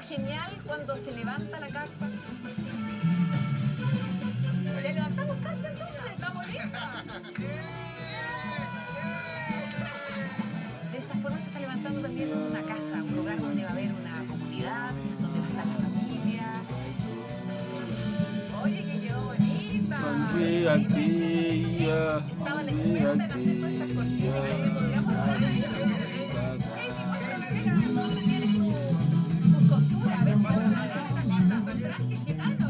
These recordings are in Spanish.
genial cuando se levanta la carpa. ¿Le levantamos carpa entonces? ¿Estamos listas? De esa forma se está levantando también una casa, un lugar donde va a haber una comunidad, donde va a estar la familia. Oye, que quedó bonita. Estaba la experta en hacer todas estas cortinas. Podríamos hacer ahí. ¿Dónde tienes tus costuras? A ver, tu traje gitano.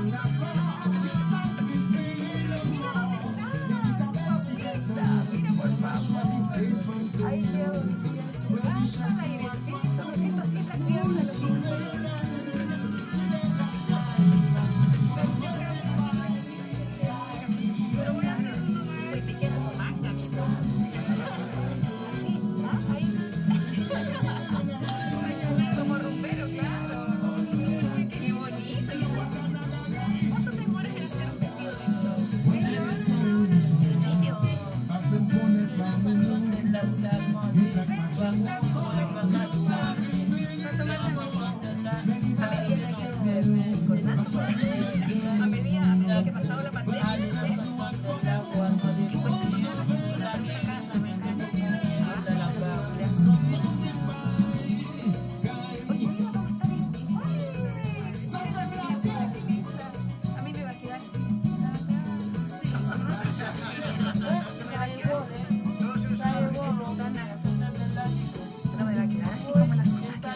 Mira, por favor. Ay, Dios. Levanta airecito. Esto sí está criando a los hijos. Pero voy a hacer muy pequeño como manga, amigo. Ahí. Como rumbero, claro. Qué bonito. ¿Cuánto te demoras en hacer un vestido de estos? A medida que pasaba la pandemia. A mí me va a quedar. No me va a quedar así como las cosas que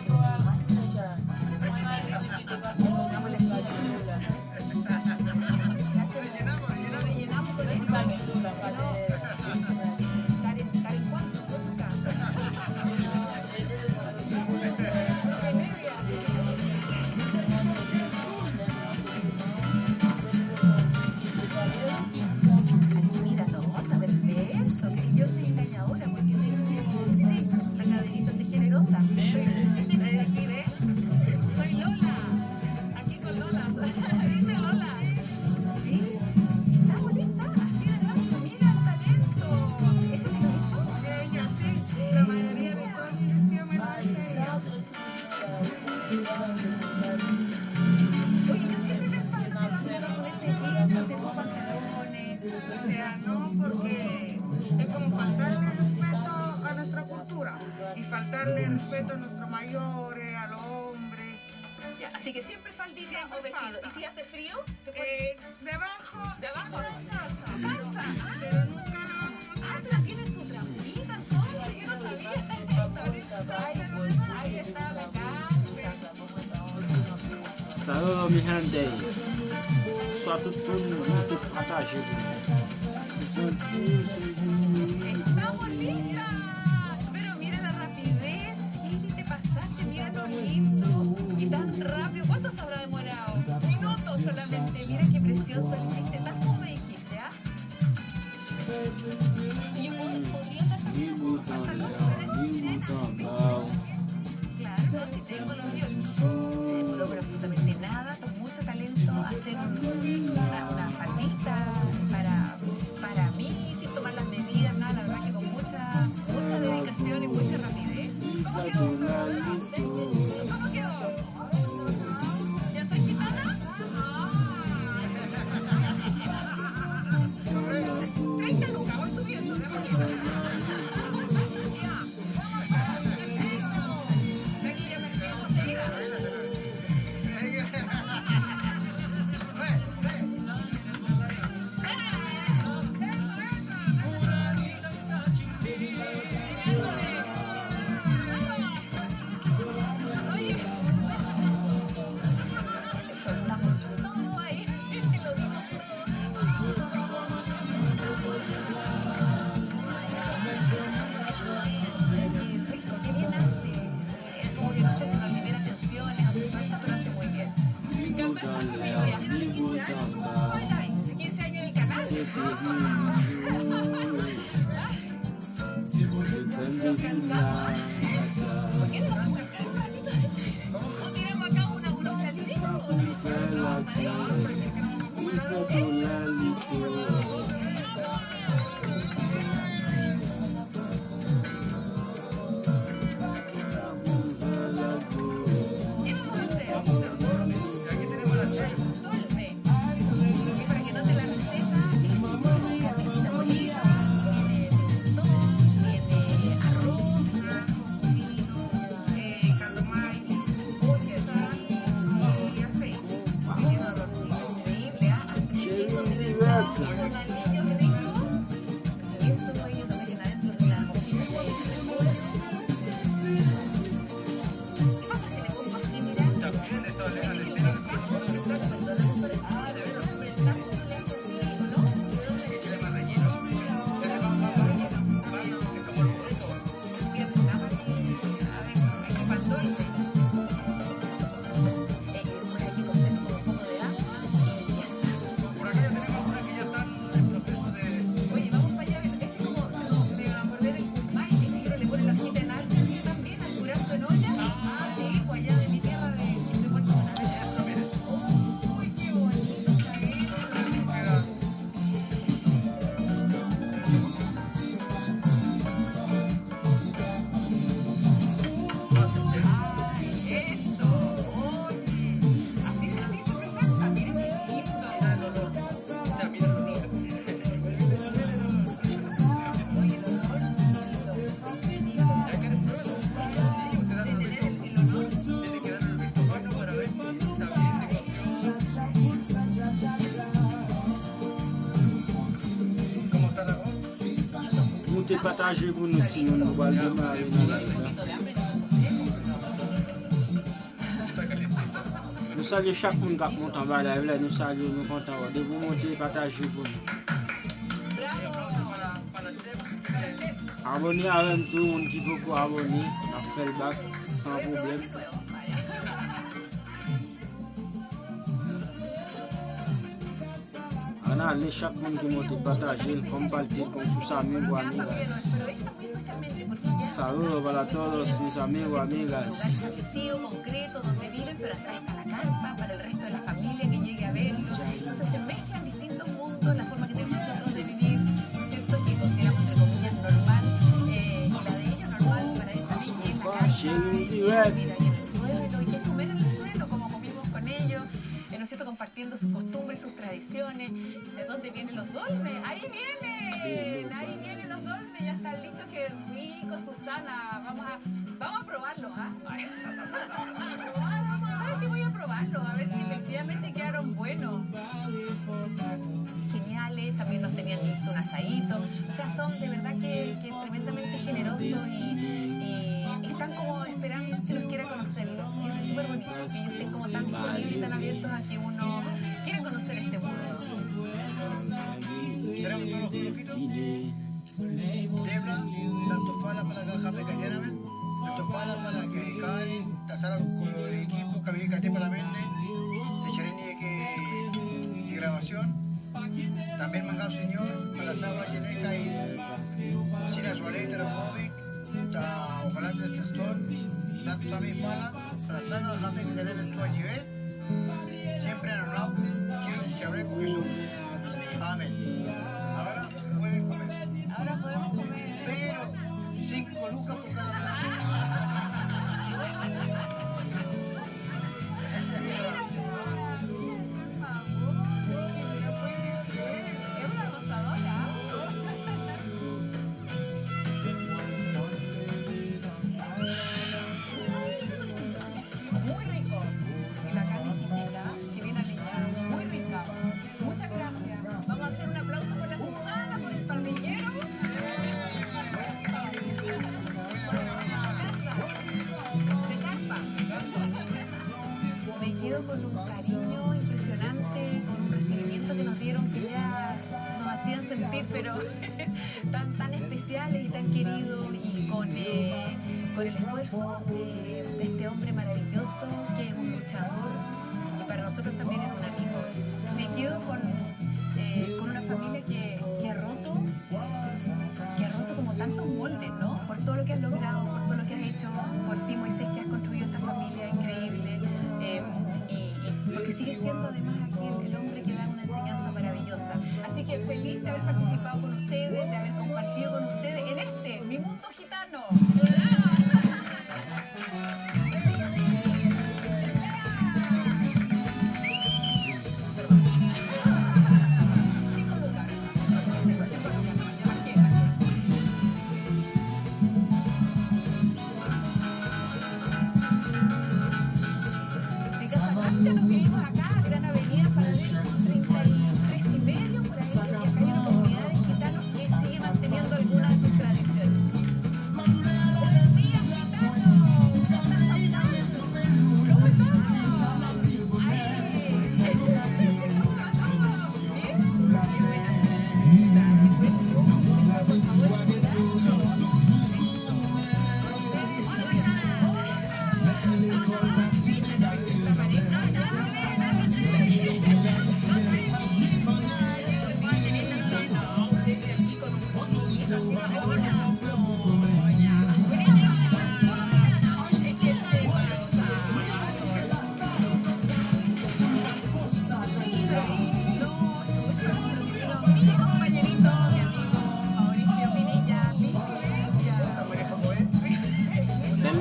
rellenamos con esto. Karen, ¿cuánto cuesta? Mira, no, está perfecto. Yo soy engañadora porque soy la caderita de generosa. Aquí, ¿ves? Soy Lola. Aquí con Lola. Dice Lola. ¿Sí? Está bonita. Así de rápido. Mira el talento. ¿Ese te lo hizo? Ella sí. La mayoría de todo el sitio me lo hace ella. Oye, yo siempre pensaba que con ese ritmo, de esos pantalones. O sea, no, porque es como faltarle respeto a nuestra cultura y faltarle respeto a nuestros mayores, a los hombres. Ya, así que siempre faldita o vestido. ¿Y si hace frío? Debajo calza. Pero nunca la tiene su trampita, entonces yo no sabía esto. Ahí está la casa. Saludos mi gente. Só tudo muito patagido. ¡Estamos listas! Pero mira la rapidez. Katie, te pasaste, mira lo lindo. Y tan rápido. ¿Cuánto se habrá demorado? Minutos solamente. Mira qué precioso lo hiciste. Tal como me dijiste, ¿ah? Y podrías dejar tu pantalón. Claro, no, si tengo los míos. No logro absolutamente nada. Con mucho talento hacer una faldita para mí, sin tomar las medidas, nada, la verdad que con mucha dedicación y mucha rapidez. ¿Cómo quedó? ¿Cómo quedó? ¿Ya soy gitana? 30 lucas, voy subiendo, de poquito. monter partager pour nous si nous va le démarrer. Nous saluons chaque monde qui monte en bas là, nous saluons, nous contents de vous monter partager pour nous. Abonnez avec tout le monde qui peut abonner, on a fait le bac sans problème. On a allé chaque monde qui monte partager, compartir con sus amigos o amigas. Saludos para todos mis amigos o amigas. Concreto donde viven, pero atrás está la carpa para el resto de la familia que llegue a ver. Entonces se mezclan distintos mundos, la forma que tenemos nosotros de vivir, ¿cierto? Que consideramos entre comillas normal, y la de ellos normal para esta niña en la casa, vida ahí en el suelo, y que comer en el suelo como comimos con ellos, ¿no es cierto? Compartiendo sus costumbres, sus tradiciones. ¿De dónde vienen los dolmes? ¡Ahí vienen los dolmes! Ya están listos, qué rico, Susana. Vamos a probarlos, ¿ah? ¿Sabes qué? Voy a probarlos, a ver si efectivamente quedaron buenos. Geniales, también nos tenían listo un asadito. O sea, son de verdad que tremendamente generosos y están como esperando que los quiera conocer. Y eso es súper bonito, que ellos estén como tan disponibles y tan abiertos a que uno quiera conocer este mundo. Debra, tanto fala para trabajar pequeñamente, tanto fala para que Karen, tasara con el equipo, que había que para la mente, de Chereni de grabación, también Mangao Señor, para la Saba Geneca y China Sualeta, los Movic, ojalá de este sector, tanto también fala, para la Saba Jape que deben tu allí siempre en honor, quiero saber con Jesús. Amén. Ahora pueden comer. Ahora podemos comer. Pero 5 lucas por cada uno. Es una gozadora. Muy rico. Y la carne exquisita, que viene aliñada, muy rica. Muchas gracias. Vamos a hacer un aplauso por la Susana, por el parrillero. De carpa. Me quedo con un cariño impresionante, con un recibimiento que nos dieron que ya nos hacían sentir, pero tan especiales y tan queridos, y con el esfuerzo de este hombre maravilloso que es un luchador y para nosotros también es un amigo. Me quedo con una familia que ha roto como tantos moldes, ¿no? Por todo lo que has logrado, por todo lo que has hecho, por ti, Moisés, que has construido esta familia increíble, y porque sigue siendo además aquí el hombre que da una enseñanza maravillosa. Así que feliz de haber participado con ustedes, de haber compartido con ustedes en mi mundo gitano. Nos vivimos acá, Gran Avenida Paralela, 33,5 por ahí, y acá hay unas comunidades gitanos que siguen manteniendo algunas de sus tradiciones. ¡Buenos días, gitanos! ¿Cómo están?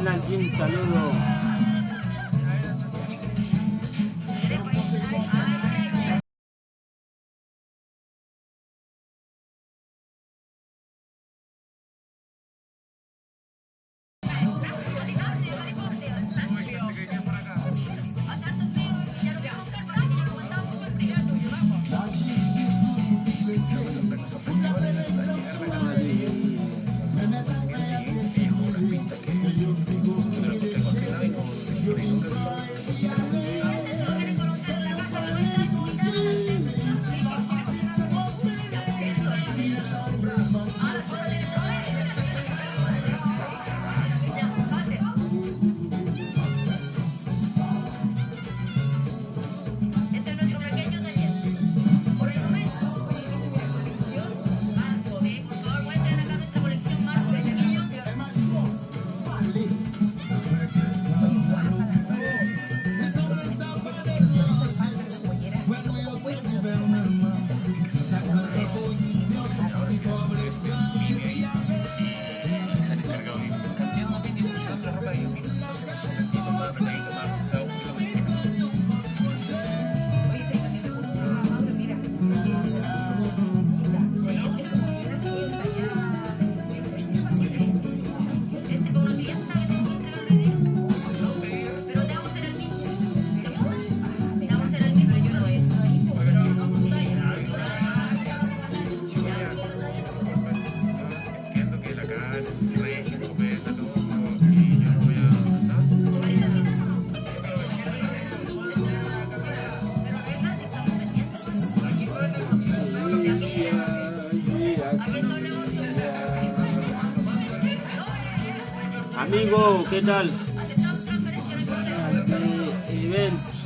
Nadine, saludos. amigo, ¿qué tal? Events.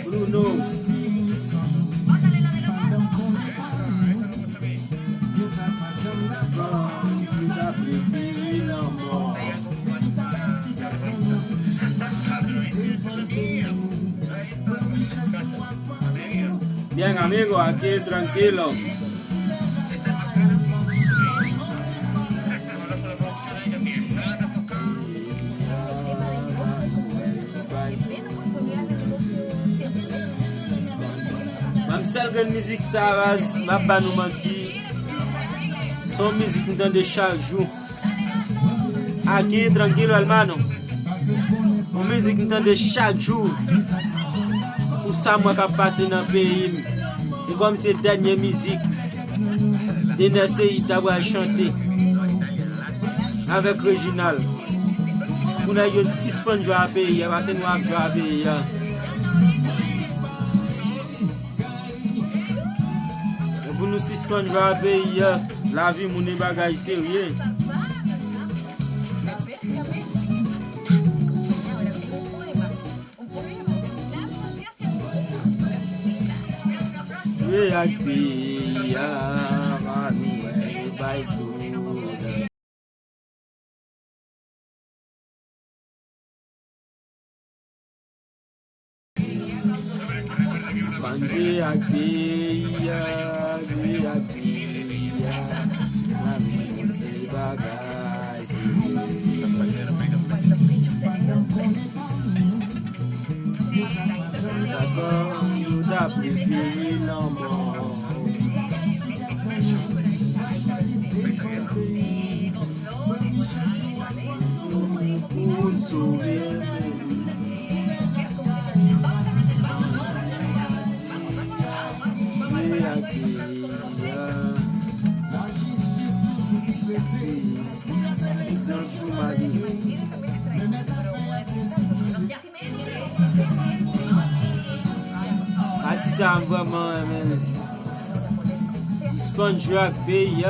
Bruno. Bien, amigo, aquí tranquilo. Mam selgen musique ça va, ma pas nous mentir. Son musique nous donne de chaque jour. Aquí tranquilo, hermano. Une musique nous donne de chaque jour. Pour ça, moi, qui passe dans le pays. Et comme c'est la dernière musique, d'essayer d'avoir chanté avec Réginal. Pour nous, il y a 6 points de joie à payer, parce que nous avons joie à payer. Pour nous, 6 points de joie à payer, la vie, mon bagage sérieux. Ça vraiment sponge rock pays.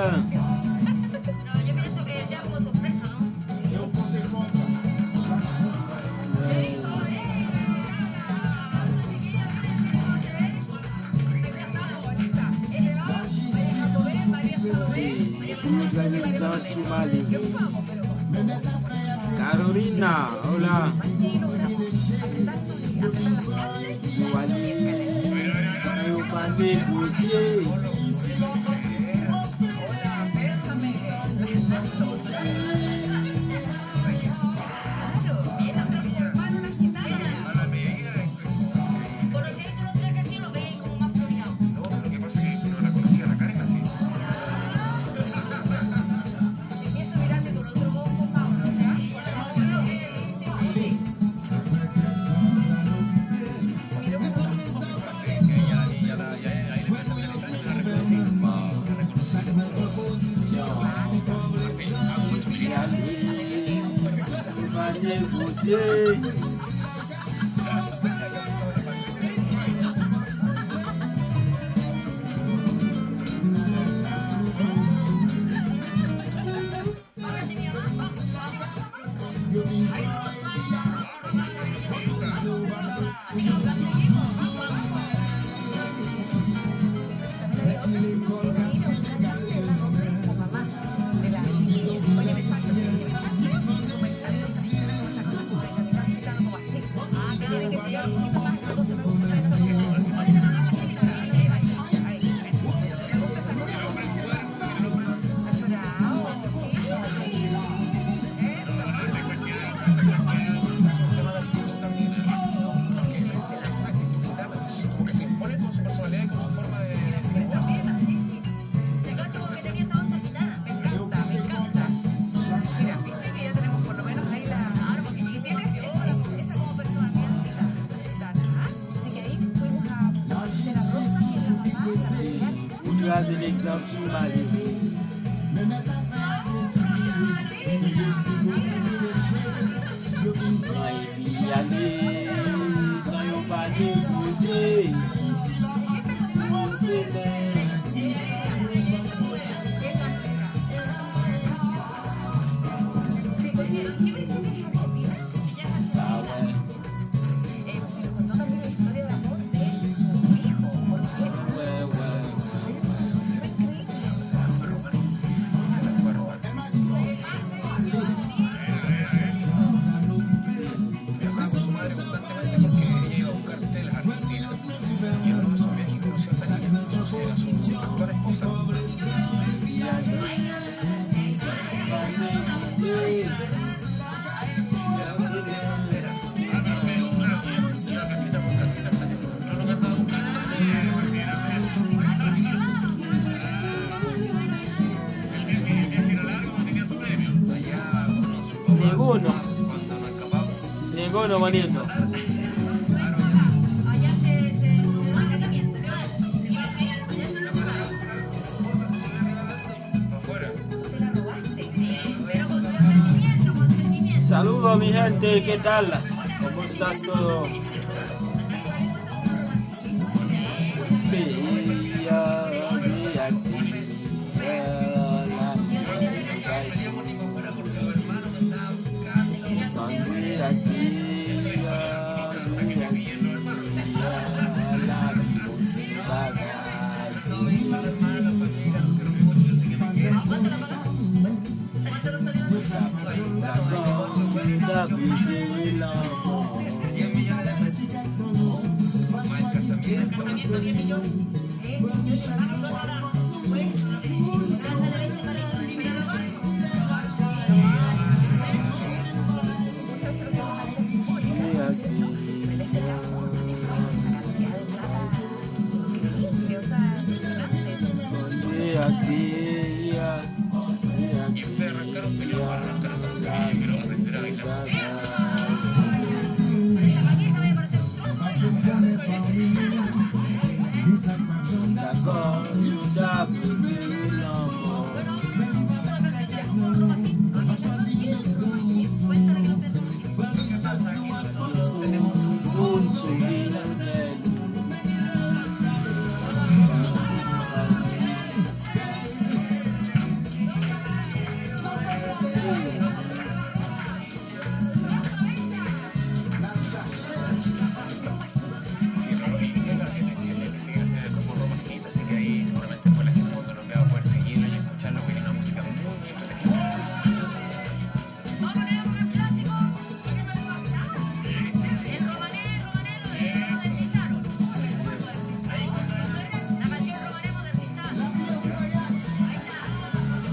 Carolina, hola. Négocier. L'exemple sous ma ligne. Et puis aller sans yon pas négocier. contó también la historia de amor de su hijo, Me hablaba con su madre constantemente porque ella iba a buscar telas a Argentina. Y en uno de esos viajes conoció a esta niña, entonces era su actual esposa. Ninguno, Cuando nos escapamos, ninguno bonito. afuera. Saludos mi gente, ¿qué tal? ¿Cómo estás todo? Y ustedes arrancaron peleando para arrancar a Castilla, pero aprender a bailar.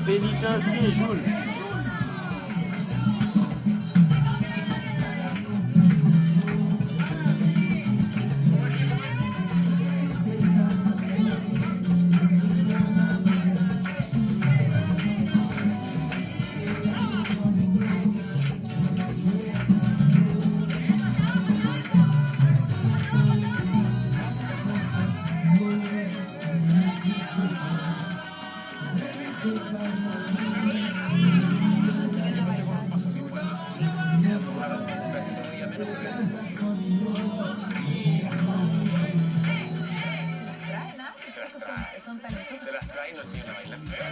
Pénitence qui joue. Son talentosos. Se las trae y no enseñan a bailar feo.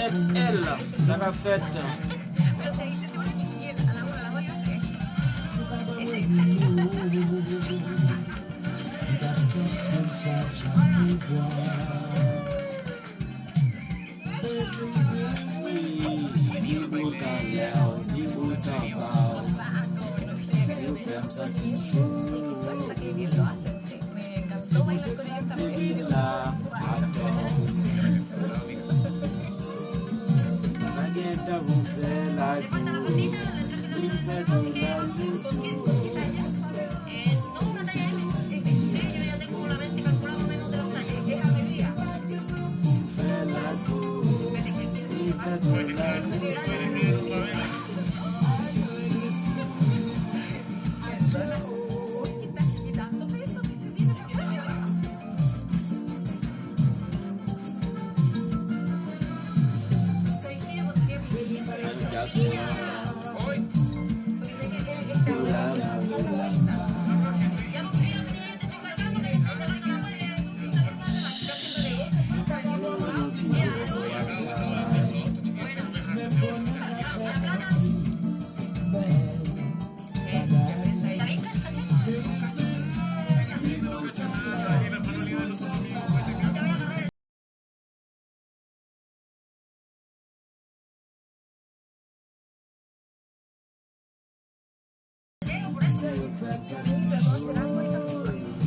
SL, Sarah Fête. Pero si ahí se pone bien a la una, a la otra, que bien lo hacen, sí. Me encantó bailar con ellos también.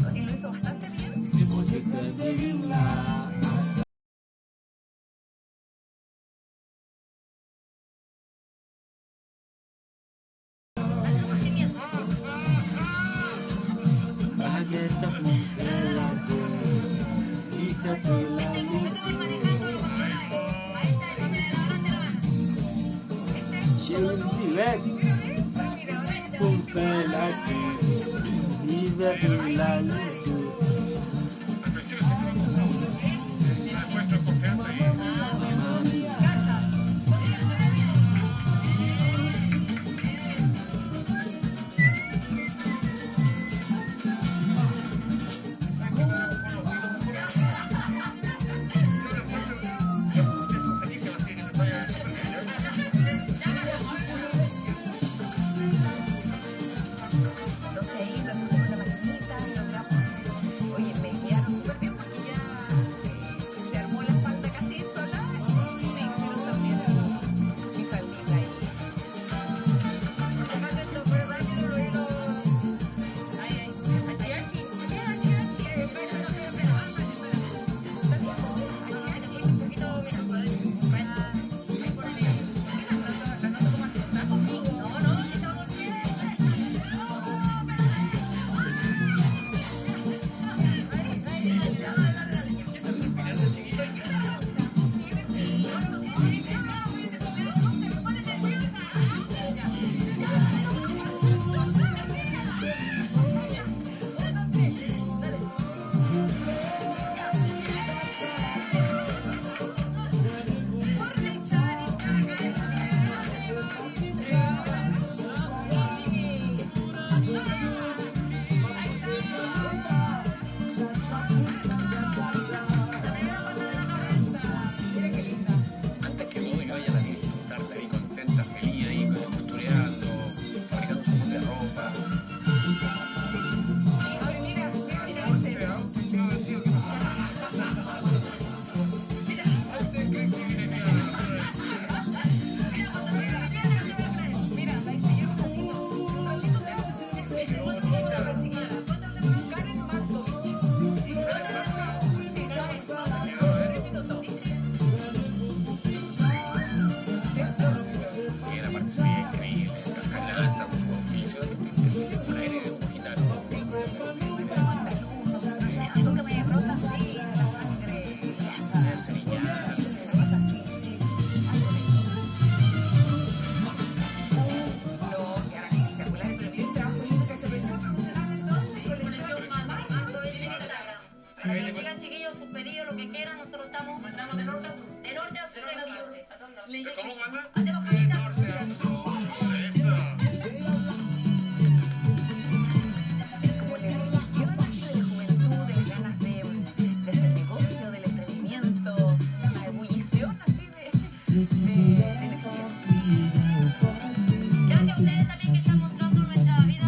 Y lo hizo bastante bien. ¿Cómo pasa? Como la religión nace de juventud, de ganas de hacer negocio, del emprendimiento, la ebullición así de energía. Gracias a ustedes también que están mostrando nuestra vida.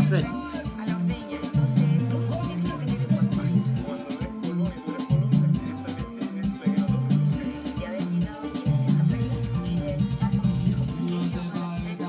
fait. a la ordeña. Entonces, ¿qué es lo que tiene por más? Ya habéis llegado aquí a esta feria y está con mis hijos pequeños que van a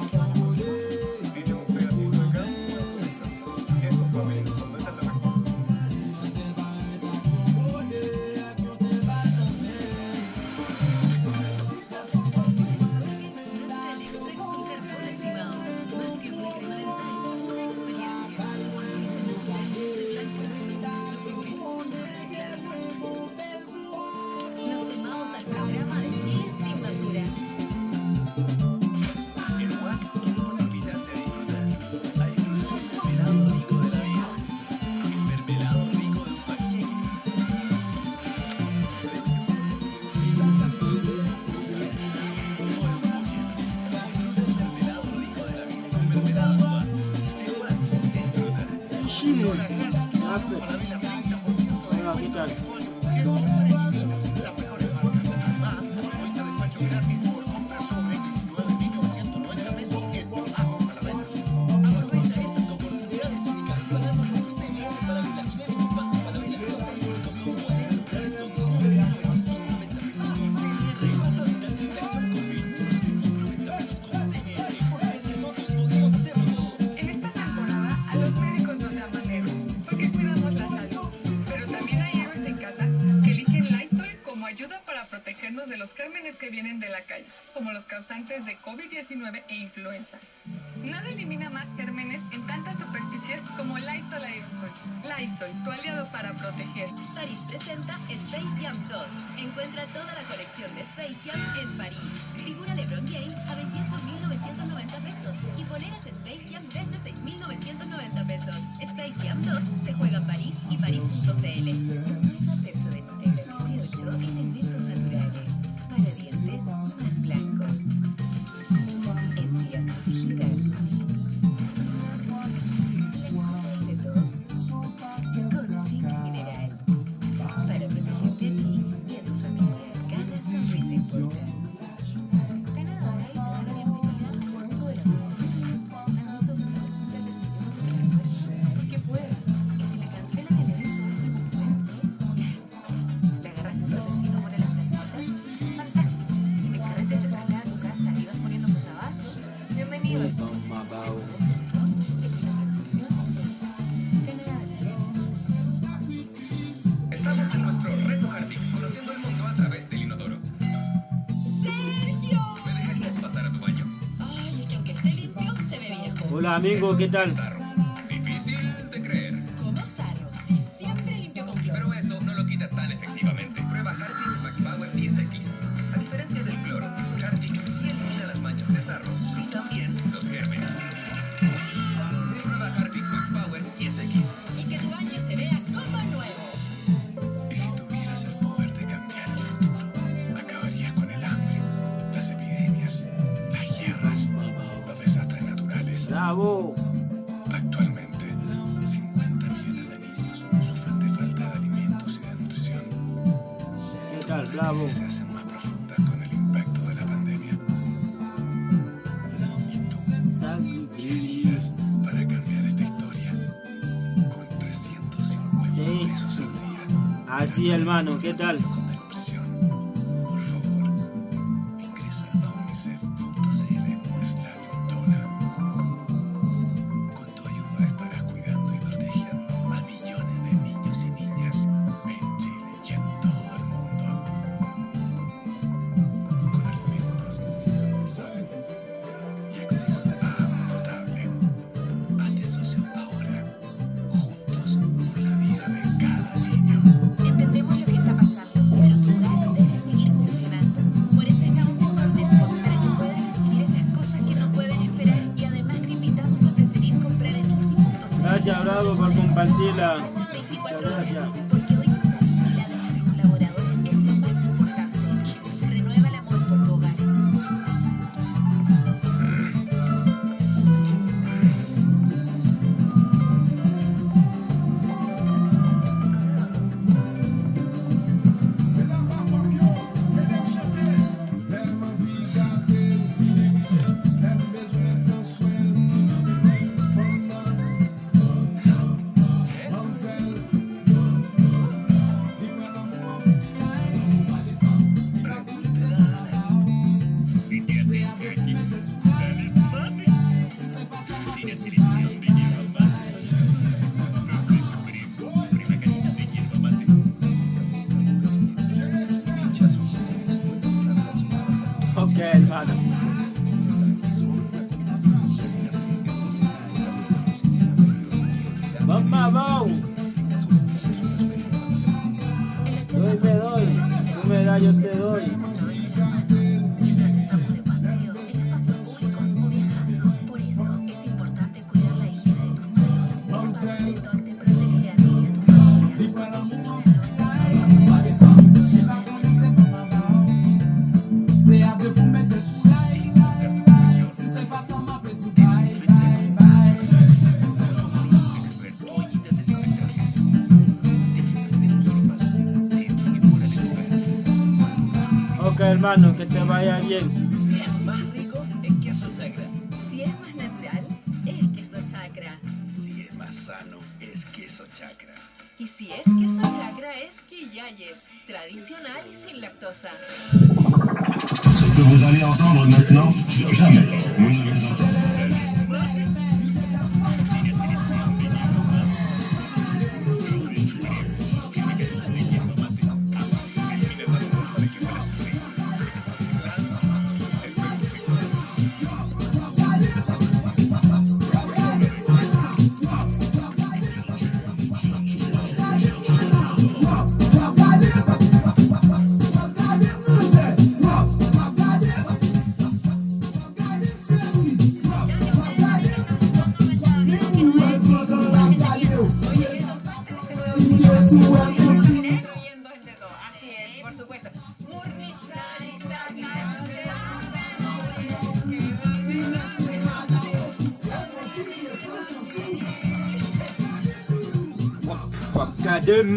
nos sumamos al programa de Chile sin basura. Chile. Ya fait. Hola, ¿qué tal? En esta temporada a los médicos nos llaman héroes porque cuidamos la salud, pero también hay héroes en casa que eligen Lysol como ayuda para protegernos de los gérmenes que vienen de la calle, como los causantes de COVID-19 e influenza. Nada elimina más gérmenes en tantas superficies como Lysol Aerosol. Lysol, tu aliado para proteger. París presenta Space Jam 2. Encuentra toda la colección de Space Jam en París. Figura LeBron James a 28.990 pesos y poleras Space Jam desde 6.990 pesos. Space Jam 2 se juega en París y París.cl. Un tercio de Nutella 18 en elementos naturales. Para dientes más blancos. Encías girar. De todo. Con Zinc Mineral. Para protegerte a ti y a tu familia cada sonrisa importa. Ganadora y te da la bienvenida al mundo de la música. Porque puede. Y si le cancelan el evento último momento, le agarras tu protectivo por las planchitas. Fantástico. El carrete se traslada a tu casa y vas poniendo posavasos. Bienvenido. Estamos en nuestro reto jardín, conociendo el mundo a través del inodoro. ¡Sergio! ¿Me dejarías pasar a tu baño? Ay, es que aunque esté limpio, se ve viejo. Hola, amigo, ¿qué tal? Sarro. Difícil de creer, ¿Cómo sarro? Si siempre limpio con cloro. pero eso no lo quita tan efectivamente. Prueba Harpic Max Power 10X. A diferencia del cloro, Harpic sí elimina las manchas de sarro y también los gérmenes. Prueba Harpic Max Power 10X. Y que tu baño se vea como nuevo. Y si tuvieras el poder de cambiar, acabarías con el hambre, las epidemias, las guerras, los desastres naturales. Bravo. Actualmente, 50 millones de niños sufren de falta de alimentos y de nutrición. ¿Qué tal? Bravo. Se hacen más profundas con el impacto de la pandemia. ¿Y tú para cambiar esta historia? Con 350 Sí. pesos al día. Así, hermano, ¿qué tal? Con depresión. Por favor, ingresa a unicef.cl/dona. Con tu ayuda estarás cuidando y protegiendo a millones de niños y niñas en Chile y en todo el mundo. Con alimentos, salud y acceso a agua potable. Hazte socio ahora. Juntos por la vida de cada niño. Entendemos lo que está pasando, pero tu hogar debe seguir funcionando. Por eso estamos en Desco, para que puedas recibir esas cosas que no pueden esperar. Y además te invitamos a preferir comprar en un instituto. Gracias, Bravo, por compartirla. 24 Muchas horas, gracias. porque hoy la seguridad de nuestros colaboradores es lo más importante. Renueva el amor por tu hogar. Vamos, vamos. Doy, me doy. Tú me das, yo te doy. Por eso es importante cuidar la higiene de tus manos. El protector te protege a ti y a tu familia. Ok, hermano, que te vaya bien. Si es más rico, es queso Chacra. Si es más natural, es queso Chacra. Si es más sano, es queso Chacra. Y si es queso Chacra, es Quillayes, tradicional y sin lactosa. Ce que vous allez entendre maintenant, jamais vous ne les entendrez. Destruyendo gente todo. Así es, por supuesto. Wakadem.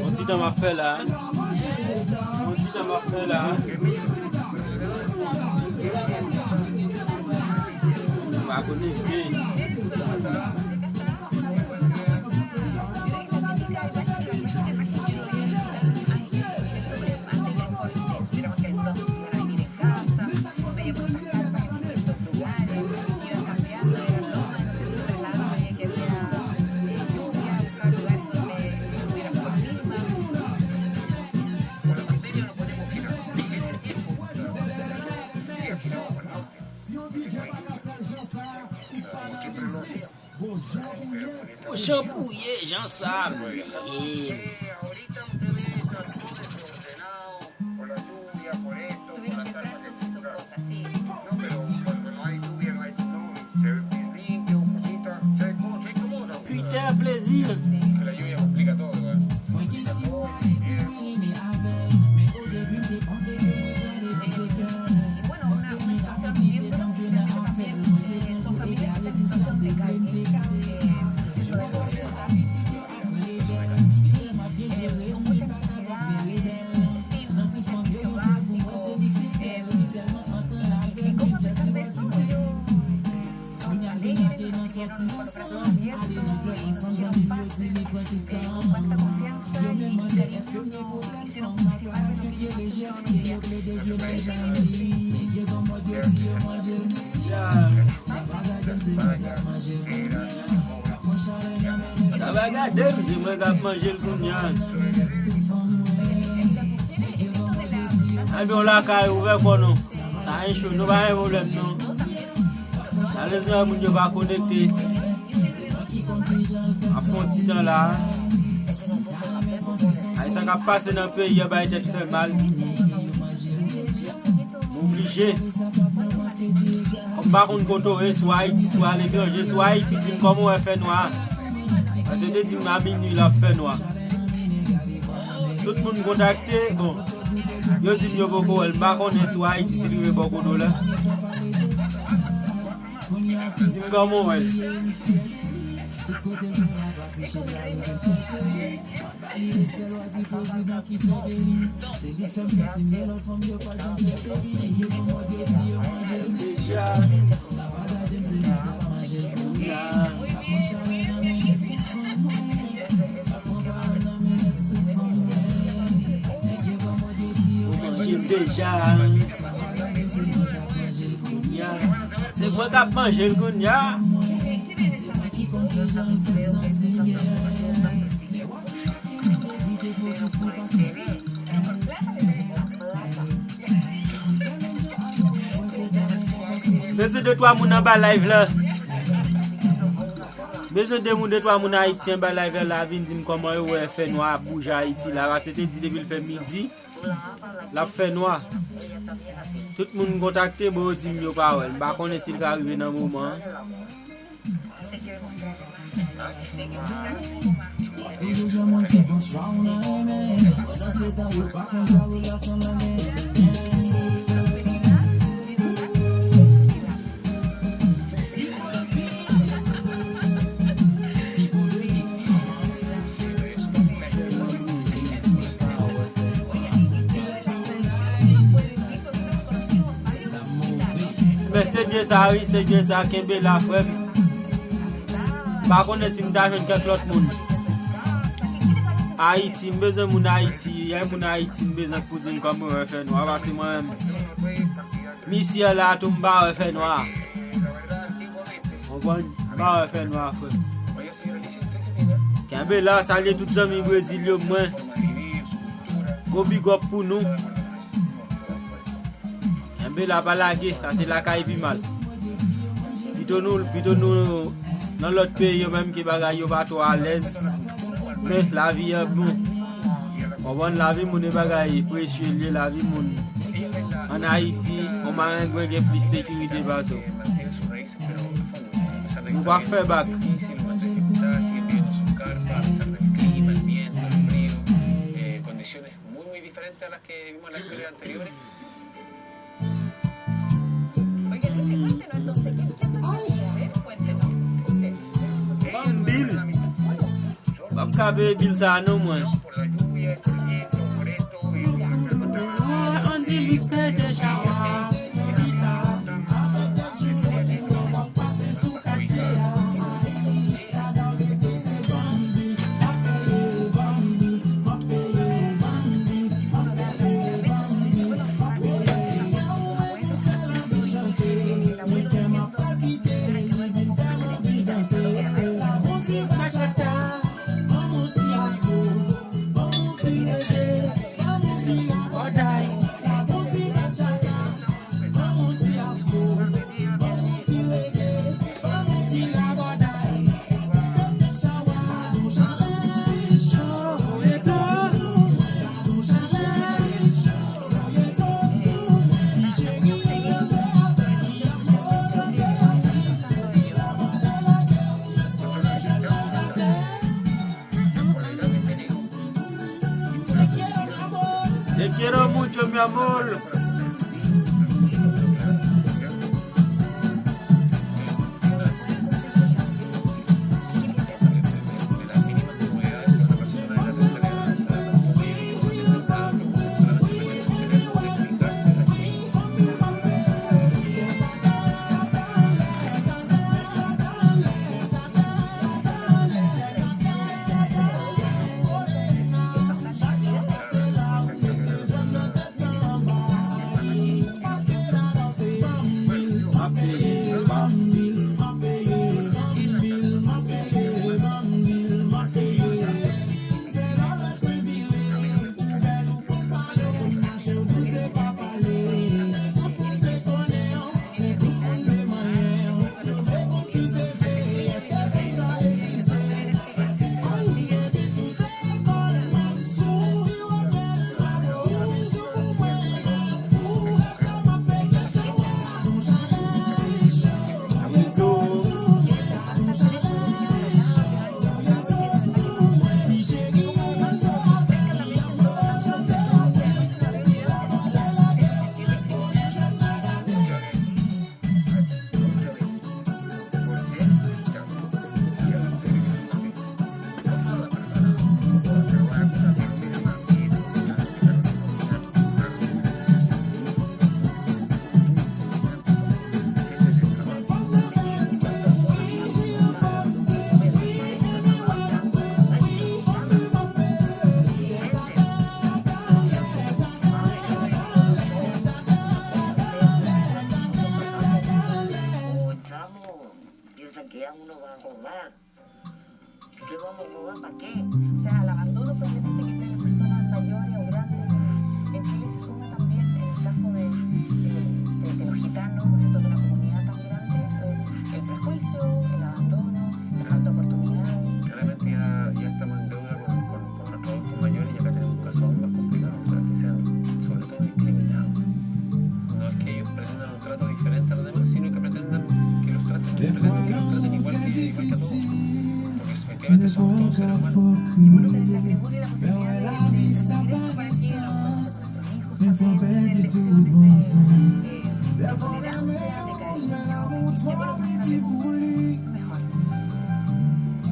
On dit dans ma fête là. On dit dans ma fête là. On va connaître. O shampooé, já sabe. Ahorita ustedes están todos desordenados por la lluvia, por esto, por la tanta temperatura. No, pero cuando no hay lluvia, no hay se ve bien limpio, poquita, se acomoda. Putain, plaisir. Que la lluvia corazón abierto y dieron paso con tanta confianza y cariño, hicieron participar de su institución hoy día. Ça va garder, je me garde manger le cognac. Ah bien, la caille ouverte pour nous. Ça a un chaud, nous pas un problème, non. Allez-y, mon Dieu va connecter. À fond de temps là. Ça va passer dans le pays, il va être fait mal. Obligé. Comme par contre, quand on est soit Haïti, soit à l'étranger, soit Haïti, tu me comment on fait noir. Parce que tu dis à minuit, il a fait noir. Tout le monde contacté, bon. Je dis que beaucoup, elle par contre, soit Haïti, c'est lui beaucoup de là. Dis-moi comment elle. Déjà, c'est quoi qu'a mangé le cognac? Besoin de toi mon en bas live là. Besoin de mon de toi mon haïtien bas live là vinn dire comment ouais fait noir bouge Haïti là c'était dit depuis le fait midi. La fait noir. Tout le monde contacté bon dit yo parole. Pas connait s'il va arriver dans moment. C'est bien ça, oui, c'est bien ça, Kembe la frère. Par contre, si nous avons quelques autres monde. Haïti, besoin de mon Haïti, il y a mon Haïti, besoin pour dire comment on fait noir. Parce que moi-même, monsieur là, tout le monde fait noir. On va faire noir, frère. Kembe là, salut tous les amis brésiliens, moi. Go big up pour nous. La balade, ça c'est la caille mal. Plutôt nous, dans l'autre pays, même qui bagaille pas trop à l'aise. Mais la vie est bon. On va la vie, mon bagaille, précieux, la vie, mon. En Haïti, on m'a un peu plus de sécurité. On va faire bac. Cabe Bill ça non moins. On dit mixtape de Te quiero mucho, mi amor. piensan que ya uno va a robar. ¿Qué vamos a robar? ¿Para qué? O sea, al abandono probablemente que tienen personas mayores o grandes en Chile se suma también en el caso de los gitanos, ¿no es cierto?, de una comunidad tan grande, el prejuicio, el abandono, la falta de oportunidades. Claramente ya estamos en deuda con nuestros adultos mayores y acá tenemos un caso aún más complicado, o sea, que sean sobre todo discriminados. No es que ellos pretendan un trato diferente a los demás, sino que pretendan que los traten igual que a todos. Efectivamente somos todos seres humanos. Y uno se les atribuye la posibilidad de directo para el cielo, por nuestros hijos también, de tolerancia, de cariño, de buenos mejor.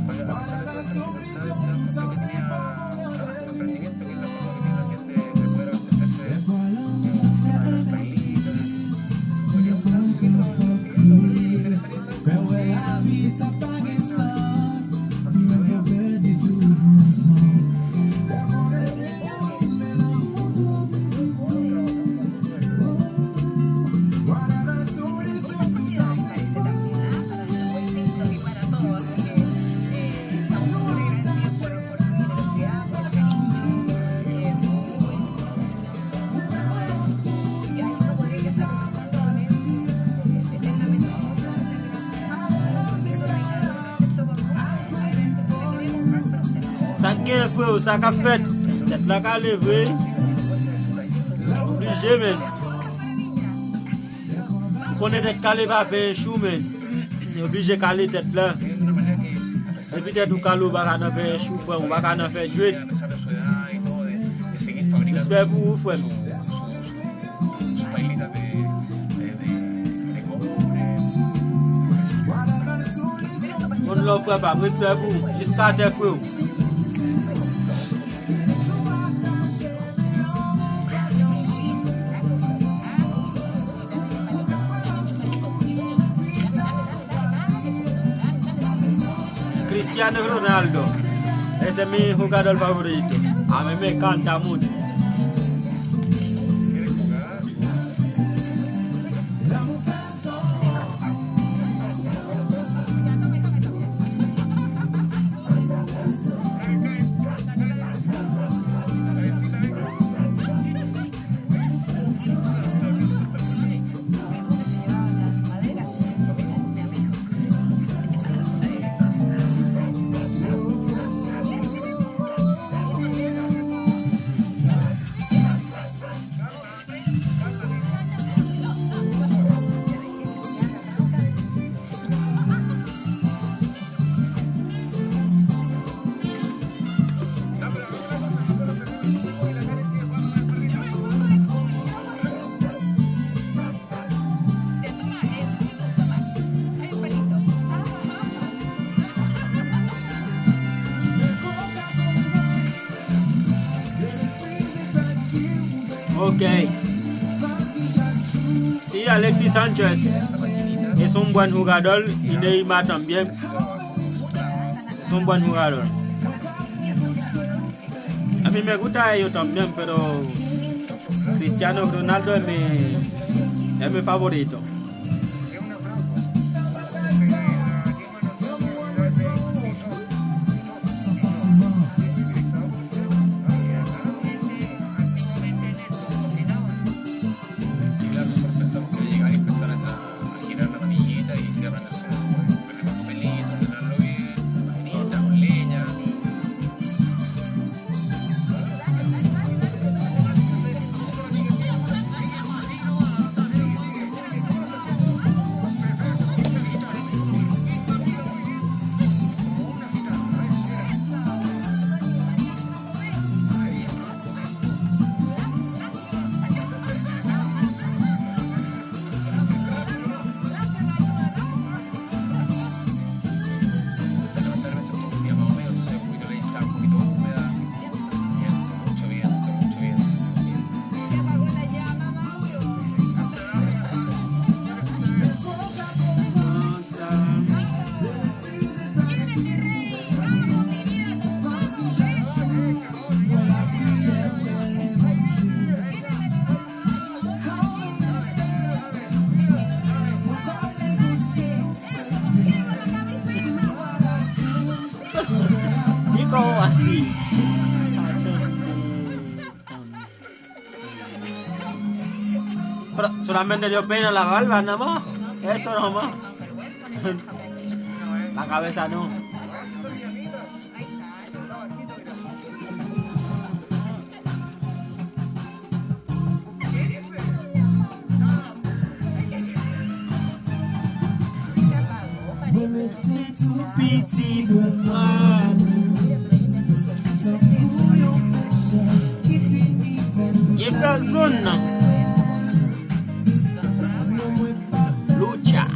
Oiga, a pesar de todas estas dificultades, yo tenía un emprendimiento que es la forma que tiene también de poder abastecerse de las pailitas. Podríamos estar viviendo los clientes, ¿te interesaría saber? Saqué fue, saca fait, tête la qu'à lever, obligé men. Connaît tête qu'à lever avec chou men, obligé caler tête là. Et puis tête ou calou baka nan faire chou frère, on baka nan faire jouer. J'espère pour vous frère. On l'offre pas, j'espère pour vous, jusqu'à tes frères. Cristiano Ronaldo, ese es mi jugador favorito. A mí me encanta mucho. Ok. Sí, Alexis Sánchez es un buen jugador y Neymar también es un buen jugador. A mí me gusta ellos también, pero Cristiano Ronaldo es mi favorito. sí. Pero solamente yo peino la barba nada más. Eso nada más. La cabeza no. Jefferson lucha.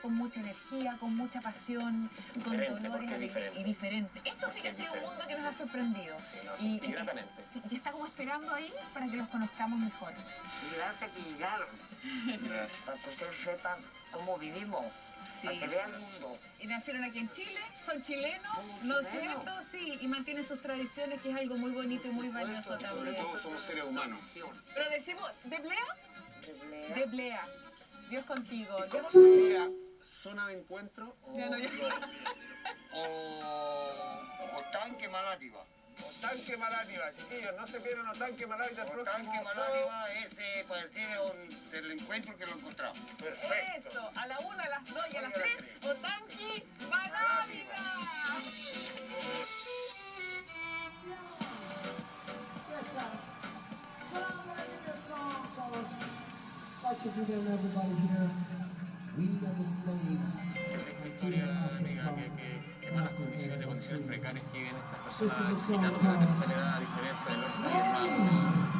Con mucha energía, con mucha pasión, con dolores y diferente. Esto sí que ha sido un mundo que nos ha sorprendido. Y está como esperando ahí para que los conozcamos mejor. Gracias que llegaron. Para que ustedes sepan cómo vivimos. Sí. Para que vean el mundo. Y nacieron aquí en Chile, son chilenos, ¿no es cierto? Sí, y mantienen sus tradiciones, que es algo muy bonito y muy valioso también. Sobre todo somos seres humanos. Pero decimos, ¿de Blea? De Blea. Dios contigo. ¿Cómo se diría? ¿Zona de encuentro? O tanque malátiva. Otanque Malániva, chiquillos, no se pierdan Otanque Malániva el próximo Tanque sábado. Malániva, ese parecido del encuentro que lo encontramos. Perfecto. Eso, a la 1, a las 2 y a las 3, Otanqui Malániva. Yes, sir. So I'm gonna give you a song called Like You Do to Everybody Here. We are the slaves until Africa. Condiciones de condiciones precarias que viven estas This is a personas song quitando la called tercera edad, a diferencia de los Slave.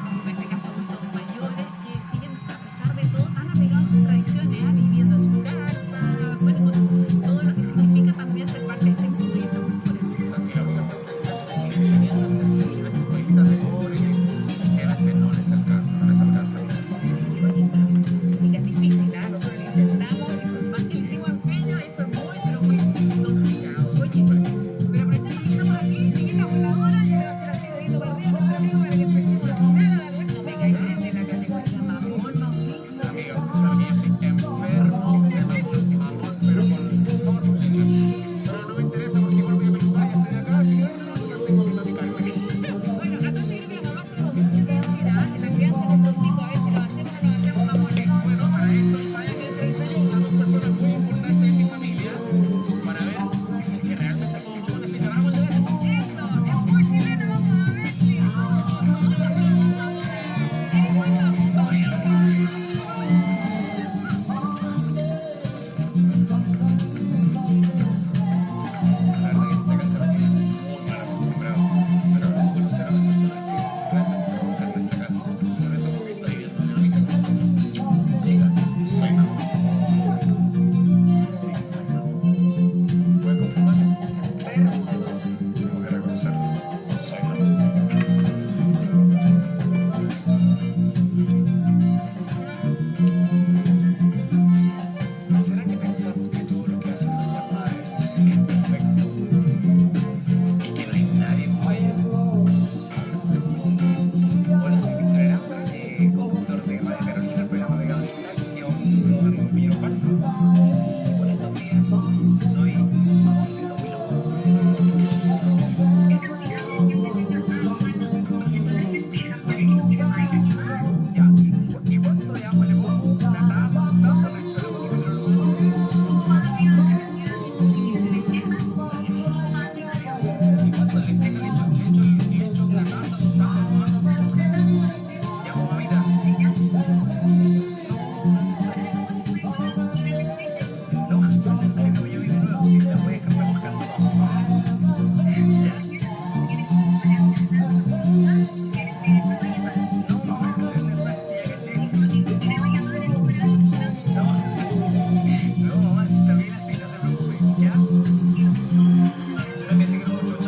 En este caso, adultos mayores que siguen, a pesar de todo, tan apegados a sus tradiciones, viviendo en su carpa, bueno, con todo lo que significa también ser parte de esta cultura y esta cultura. Y que es difícil, ¿ah? Nosotros lo intentamos, y por más que le hicimos empeño, esto es muy, pero muy complicado. Oye, pero aprovechando que estamos aquí, siguiendo la voladora, yo voy a hacer así dedito para arriba, para que empecemos la final a la vuelta. Venga, ahí viene la categoría mamón, Mauricio. Bueno, a todos les queremos más de los que se mira, la crianza de estos tipos, a ver si lo hacemos o no lo hacemos, mamones. Bueno, para esto, vaya que entrevistamos a dos personas muy importantes de mi familia para ver que realmente como vamos a necesitar de eso. Eso, es muy chileno, vamos a ver si... La verdad que esta casa la tiene muy mal acostumbrado, pero no conocer a las personas que realmente se buscan en esta casa, sobre todo porque está viviendo en mi casa. ¿Puedes confirmarlo? Tengo que reconocerlo. Soy no. ¿Será que pensamos que todo lo que hacen nuestras madres es perfecto? Y que no hay nadie como ellas. Hola, soy Víctor Aranda, conductor de Radio Carolina, el programa Pegado Digital, que aún lo hace Pino Pasto. Y por estos días soy mamón de 2001. Ya, y cuánto digamos le pongo la tapa, tanto la historia porque me lo ¿y cuánto le echo la tapa, ya, mamita. No, dale que voy a ir de nuevo, porque ya voy a dejar remojando todo. No, mamá, está bien así, no te preocupes, ¿ya? Yo también te quiero mucho, chao, chao.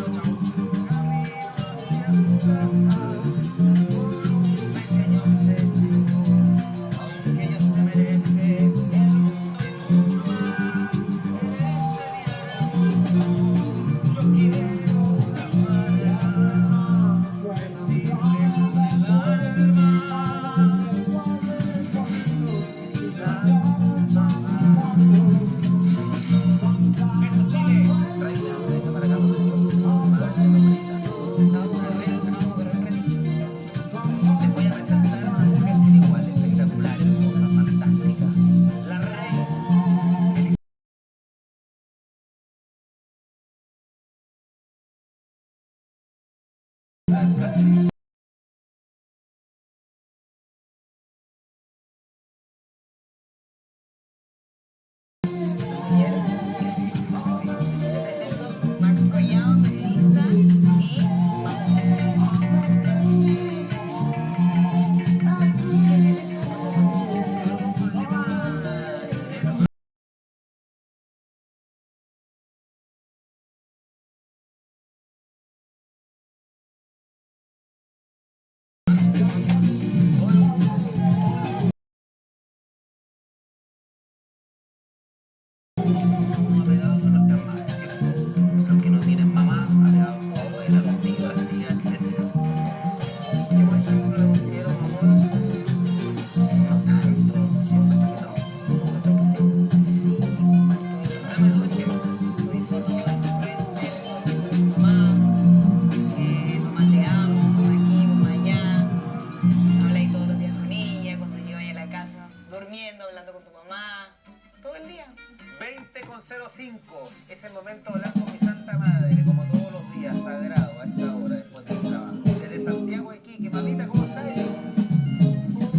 Es el momento de hablar con mi santa madre, como todos los días, sagrado, a esta hora, después del trabajo. Desde Santiago de Iquique, mamita, ¿cómo estás?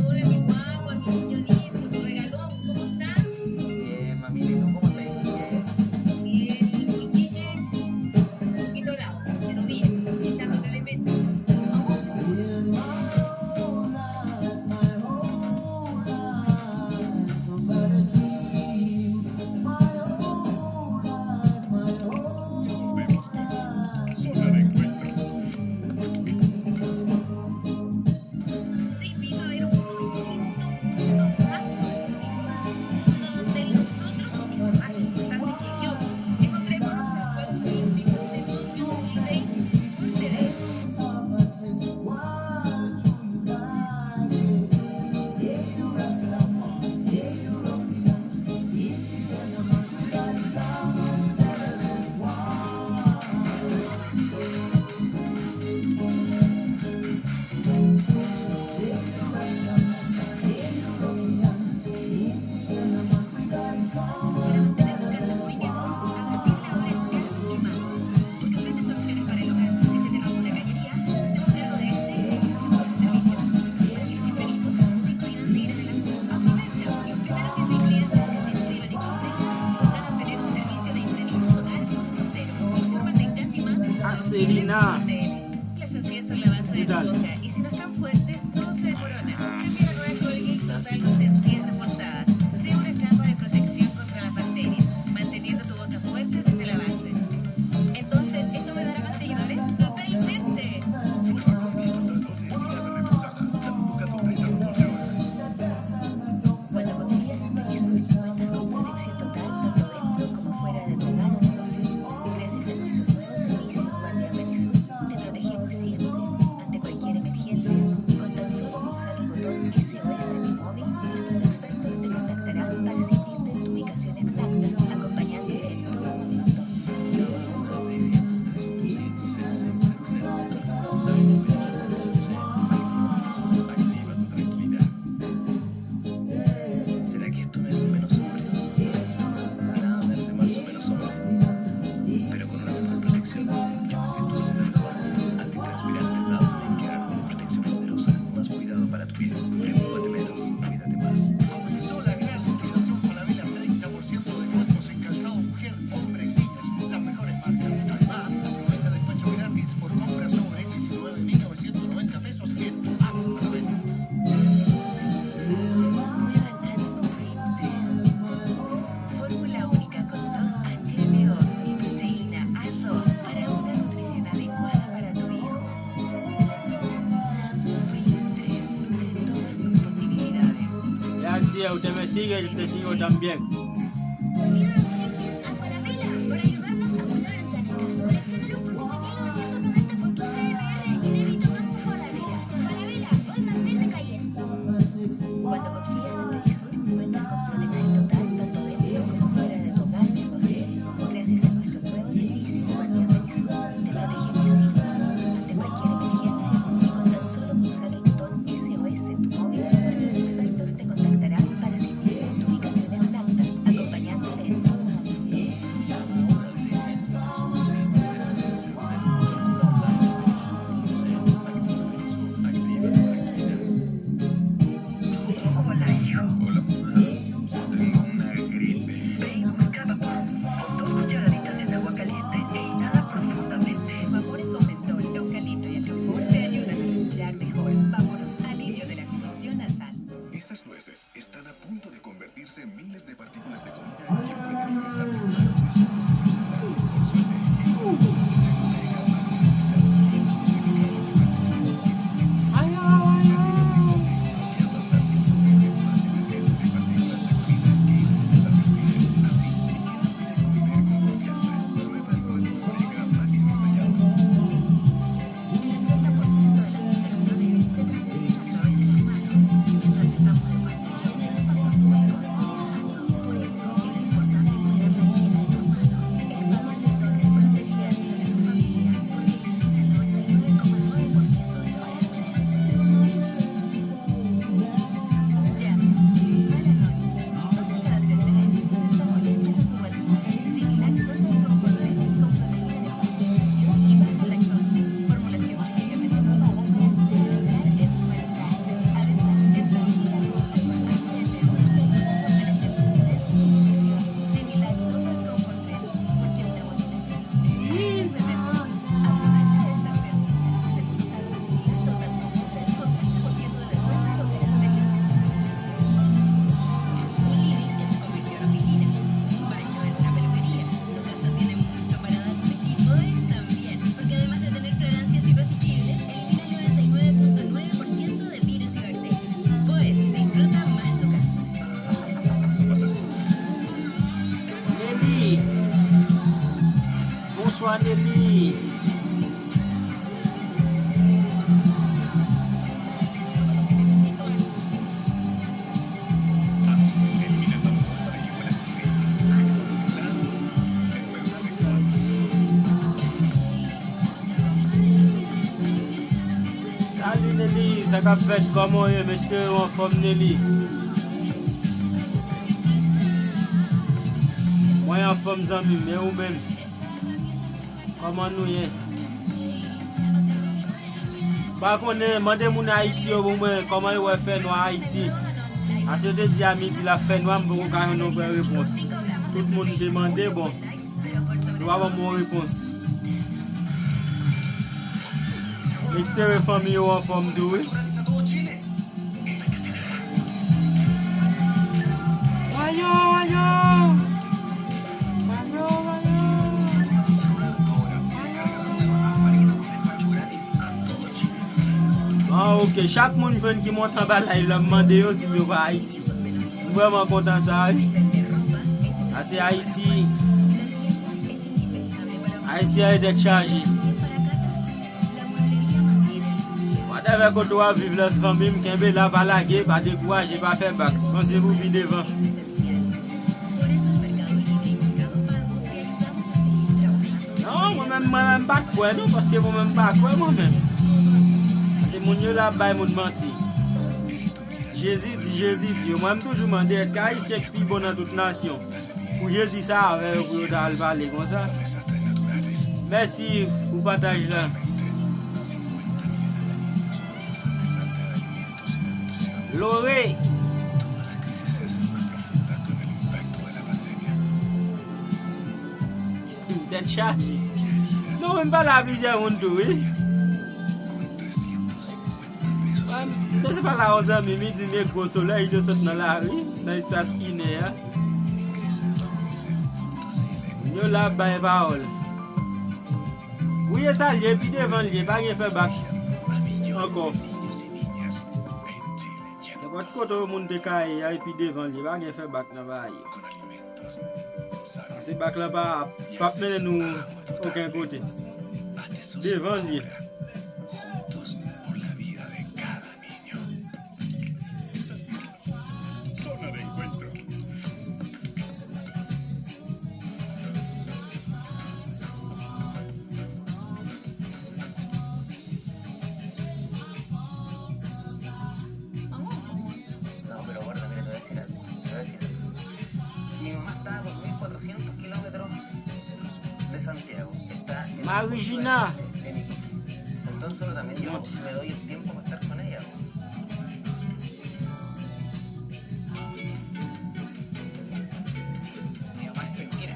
Hola, mi guagua, mi niño lindo, mi regalón, ¿cómo estás? Bien, mamita, ¿y tú cómo estás, Iquique? Bien, Iquique, un poquito lado, pero bien, echándote de menos. Sí, vino a ver un mundo más donde nosotros, y lo más importante que yo, encontremos los Juegos Olímpicos de Tokio 2020. Ustedes. Selena. Las encías son la base de la boca y si no están fuertes, todo se desmorona. Cambia nueva Colgate Total con encías reforzadas. Crea una capa de protección contra las bacterias, manteniendo tu boca fuerte desde la base. Entonces, ¿esto me dará más seguidores? ¡Totalmente! Cuando confías en Pegasus, cuentas con protección total tanto dentro como fuera de tu hogar. Gracias a nuestros nuevos servicios Guardia Pegasus, te protegemos siempre ante cualquier emergencia. Con tan solo pulsar el botón SOS en tu móvil, nuestros expertos te contactarán para asistirte en tu ubicación exacta, acompañándote en todo momento. ¿Será que esto me hace menos hombre? Nada me hace más o menos hombre. Pero con una mejor protección, yo me siento mejor. Antitranspirar pesado me queda con protección poderosa. Más cuidado para tu piel. Preocúpate menos, cuídate más. Comenzó la gran liquidación Falabella, 30% de descuentos en calzado mujer, hombre y niños. Las mejores marcas. Además, aprovecha descuento gratis por compra sobre 19.990 pesos en Falabella. Fórmula única con 2-HMO y proteína A2 para una nutrición adecuada para tu hijo. Todas tus posibilidades. Gracias, usted me sigue y te sigo también. Gracias a Falabella por ayudarnos a cuidar el planeta. Colecciona los por 1990 con tu CBR y débito Banco Falabella. Falabella, hoy más verde cayendo. Cuando confías en Pegasus, cuentas con protección total tanto dentro como fuera de tu hogar y negocio. Gracias a nuestros nuevos servicios Guardia Pegasus, te protegemos siempre ante cualquier emergencia. Y con tan solo pulsar el botón SOS en tu móvil, nuestros expertos te contactarán para asistirte en tu ubicación exacta, Nelly. Salut Nelly, ça qu'a fait comment est, monsieur, en forme Nelly. Moi en forme zami, mais ou même. Comment nous y est? Par contre, demandez mon Haïti au moins comment il va faire nous Haïti. Parce que je dis à midi la fait nous pour qu'on ait une réponse. Tout le monde demande, bon, nous avons mon réponse. L'expérience famille en forme de oui. Ah ok, chaque monde qui monte en bas là, il a demandé au dit va Haïti. Vraiment content ça. Ah c'est Haïti. Haïti a été chargé. Madame quand on va vivre la famille, qui là va laguer, pas décourager, pas faire bac. Pensez-vous vite devant. Non, moi-même pas quoi, non, parce que moi-même pas quoi moi-même. C'est mon Dieu là-bas, mon menti. Jésus dit, moi-même toujours demandé, est-ce qu'Haïtien est plus bon dans toute nation? Pour Jésus ça, avec vous d'aller parler comme ça. Merci pour partager là. Loré. T'es chargé. Non, même pas la plusieurs monde, oui. Je sais pas là aux amis, mais dit les gros soleil, je saute dans la rue, dans l'espace inné. Yo là, bas parole. Oui, ça, il est puis devant, il n'est pas rien fait bac. Encore. C'est pas de côté au monde de caille, et puis devant, il n'est pas rien fait bac dans la rue. C'est bac là, pas mener nous aucun côté. Devant, il Regina. Entonces también yo me doy el tiempo para estar con ella. Mi mamá es peluquera.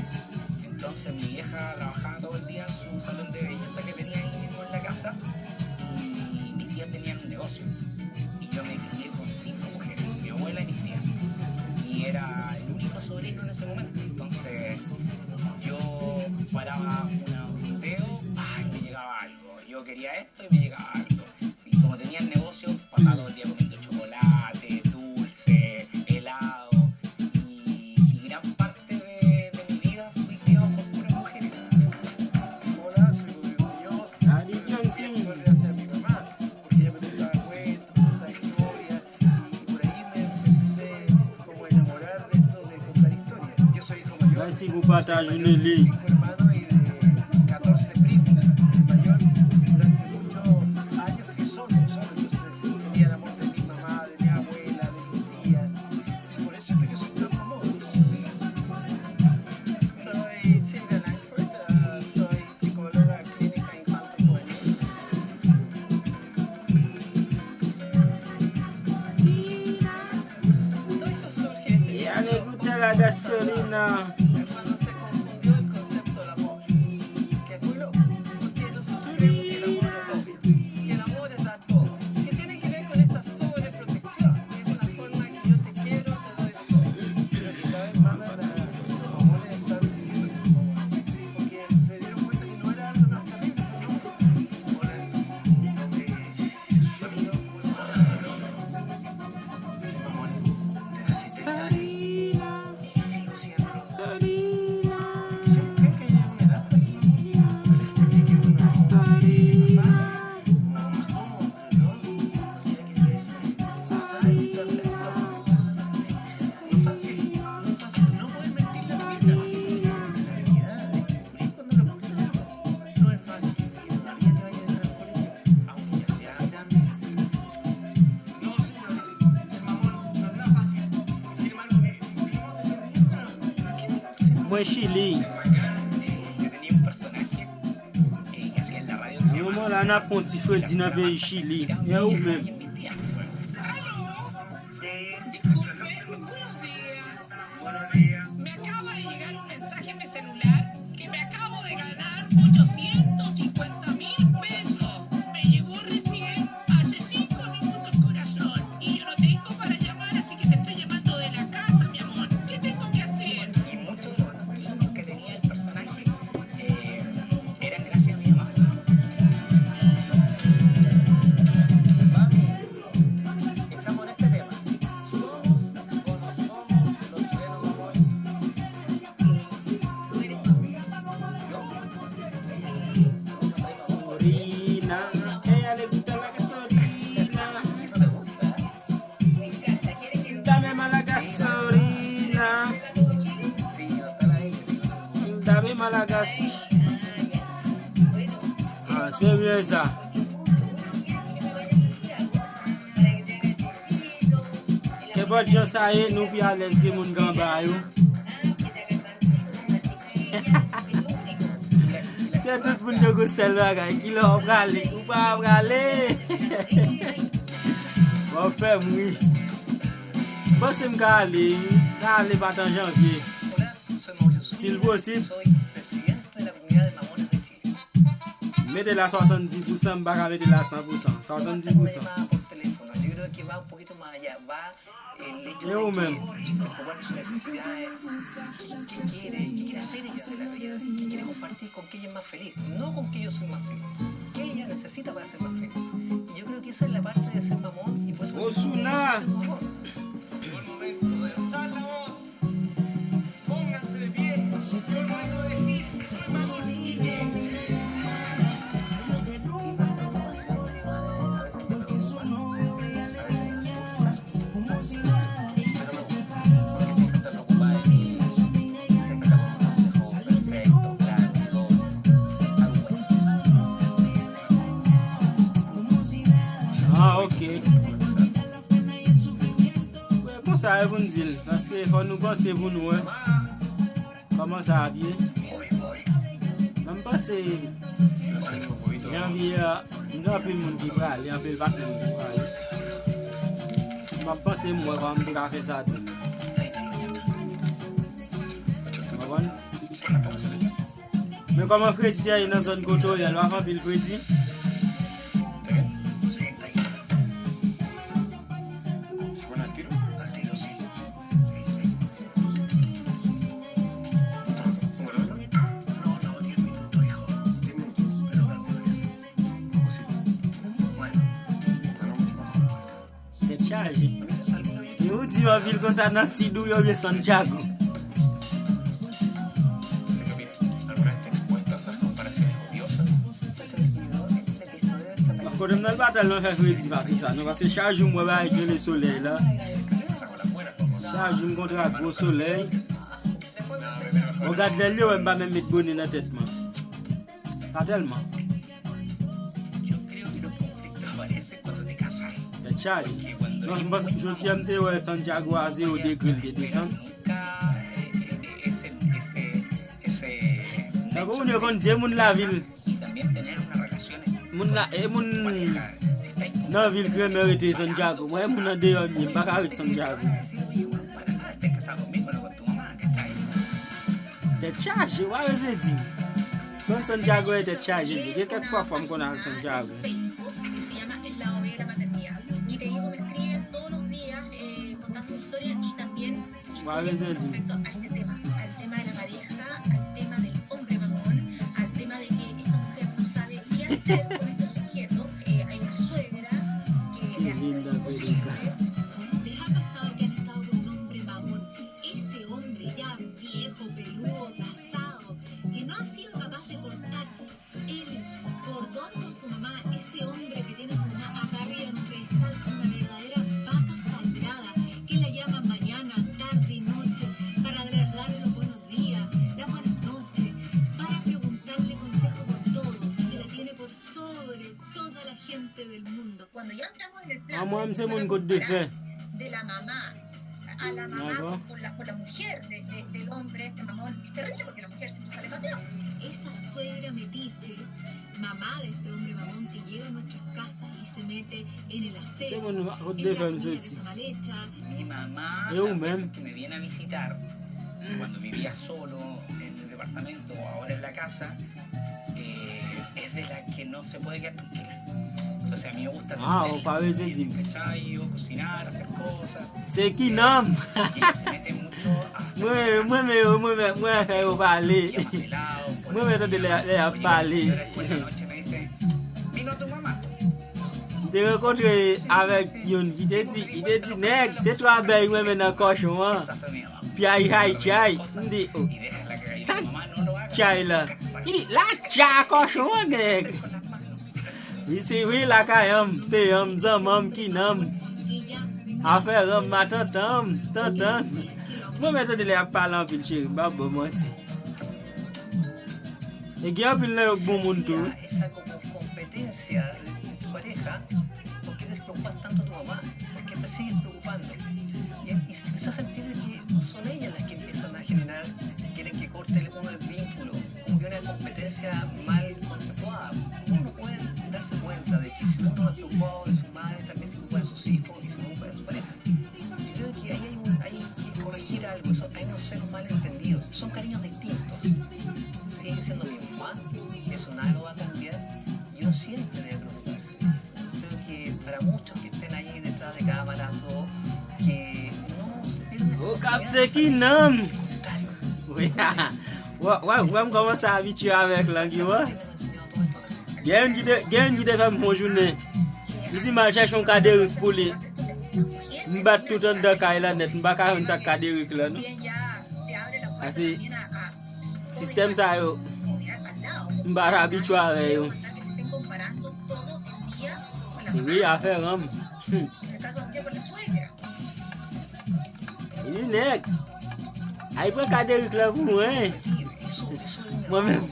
Entonces mi vieja trabajaba todo el día en su salón de belleza que tenía ahí mismo en la casa. Y mis tías tenían un negocio. Y yo me crié con 5 mujeres, mi abuela y mis tías. Y era el único sobrino en ese momento. Entonces yo paraba un video, y me llegaba algo. Yo quería esto y me llegaba algo. Y como tenía el negocio, pasaba todo el día comiendo chocolate, dulce, helado. Y gran parte de mi vida fui criado por puras mujeres. Hola, soy yo. Recuerdo hacia mi mamá, porque ella me contaba cuentos, me contaba historias. Y por ahí me empecé como a enamorar de esto de contar historias. Yo soy hijo mayor. Merci pour partager une ligne. La gasolina. Sarina. Chili. Yo tenía un personaje que hacía en la radio. A un moment là, on a un petit Freddy dans le pays Chili. Et où même? Me acaba de llegar un mensaje en mi celular que me acabo de ganar 850.000 pesos. Me llegó recién hace 5 minutos, corazón. Y yo no tengo para llamar, así que te estoy llamando de la casa, mi amor. ¿Qué tengo que hacer? Y muchos de los beneficios que tenía el personaje eran gracias a mi mamá. Estamos en este tema. Gasolina. Ella le gusta la gasolina. Dame más la gasolina. Dame más la gasolina. Ah, c'est bien ça. Que bon Dieu ça y est, nous puis à l'aise que moun gamba yo. C'est tout pour nous que c'est le qui l'a bralé ou pas bralé. Bon fait oui. Bon c'est me aller pas en janvier. S'il possible. Soy presidente de la comunidad de mamones de Chile. Mettez la 70%, pas mettez la 100%. 70%. Por teléfono. Yo creo que va un poquito más allá. Va el hecho Yo, de man. preocupar sus necesidades, qué quiere hacer ella de la vida, qué quiere compartir, con qué ella es más feliz, no con qué yo soy más feliz, qué ella necesita para ser más feliz. Y yo creo que esa es la parte de ser mamón y por eso Osuna. Pónganse de pie. Yo no vengo a decir, hermano Ligue. Ah, ok. Comment ça va vous dire? Parce qu'il faut nous penser pour nous. Comment ça va bien? Même pas c'est. Janvier, il y a un peu de monde qui va aller, un peu de vacances qui va aller. Je pense que moi, je vais faire ça tout. Mais comment Freddy est dans une zone côté, il va faire le Freddy? Et où tu vas vivre comme ça dans Sidou ou bien Santiago? Quand on a le bataille, on fait Freddy parce que ça. Parce que chaque jour, moi, je vais avec le soleil là. Chaque jour, je contre un gros soleil. On regarde les lieux, on va même mettre bonnet dans la tête. Pas tellement. C'est Charlie. Non, je tiens à Santiago à 0 degrés de descente. D'abord, on est comme Dieu, mon la ville. Mon la dans la ville que mérite Santiago. Moi, mon a dehors, je ne pas arrêter Santiago. C'est chargé, what is it? Quand Santiago est chargé, il y a quelques fois qu'on a Santiago. ¿Cuál es el tema? Al tema de la pareja, al tema del hombre mamón, al tema de que esta mujer no sabe qué hacer con este sujeto. Hay una suegra que Qué linda peluca. ¿Les ha pasado que han estado con un hombre mamón? Ese hombre ya viejo, peludo, casado, que no ha sido capaz de cortar el cordón con su mamá, ese hombre que tiene a su mamá acá arriba en un pedestal, una verdadera vaca sagrada, que la llama mañana, tarde y noche, para darle los buenos días, las buenas noches, para preguntarle consejo por todo, que la tiene por sobre toda la gente del mundo. cuando ya entramos en el Ah, plano moi, c'est mon code de fait. de la mamá a la mamá Ajá. por la mujer del hombre, este mamón, es terrible porque la mujer siempre sale pateada. Esa suegra metiche, mamá de este hombre mamón que llega a nuestras casas y se mete en el aseo, C'est mon route en de la comida Fanzoti. que está mal hecha. Mi mamá, Eu las mesmo. veces que me viene a visitar, cuando vivía solo en el departamento o ahora en la casa, es de las que no se puede quedar tranquila. O sea, a mí me gusta O Fabio Zendim. ¿cachai? O cocinar, hacer cosas. C'est qui nom? Y ella se mete mucho a Moi, faire parler. más helado. Moi, me donne les parler. Después de la noche me dice, vino tu mamá. De rencontré avec yon qui te dit, nèg, c'est toi ben moi maintenant cochon. Puis aïe, chai. Il dit, oh, ça, chai là. Il dit, la cha cochon, nèg. Il dit, oui, la kayam, payam, zamam, kinam. Affaire, ma tantam. Moi, maintenant, il a parlé en pile, chérie, bah, bon, menti. Et il y a un pile là, bon monde tout. Esa como competencia de tu pareja, ¿por qué despreocupas tanto a tu mamá? ¿Por qué te sigues preocupando? Y se empieza a sentir que son ellas las que empiezan a generar, quieren que corte uno el vínculo, como que una competencia mal conceptuada. Uno puede darse cuenta de que si uno es preocupado de su madre, también se preocupa de sus hijos y se preocupa de su pareja. Yo creo que ahí hay que corregir algo, hay unos seres mal entendidos, son cariños distintos. Sigue siendo mi mamá, eso nada lo va a cambiar. Yo siempre debe preocuparse. Creo que para muchos que estén ahí detrás de cámaras o que no se pierden Oh, cap c'est qui nom? Oui, ouais, comment ça habitué avec l'anglais, ouais? Gen qui devait mon journée. Il dit, mal cherche un cadre pour lui. M'bat tout en de kaila net, m'ba ka un sac cadre là, non? Asi, système ça yo. M'ba habitué avec yo. C'est oui, affaire, hein? Il est nèg. Aïe, pas cadre là pour moi, hein? Moi-même.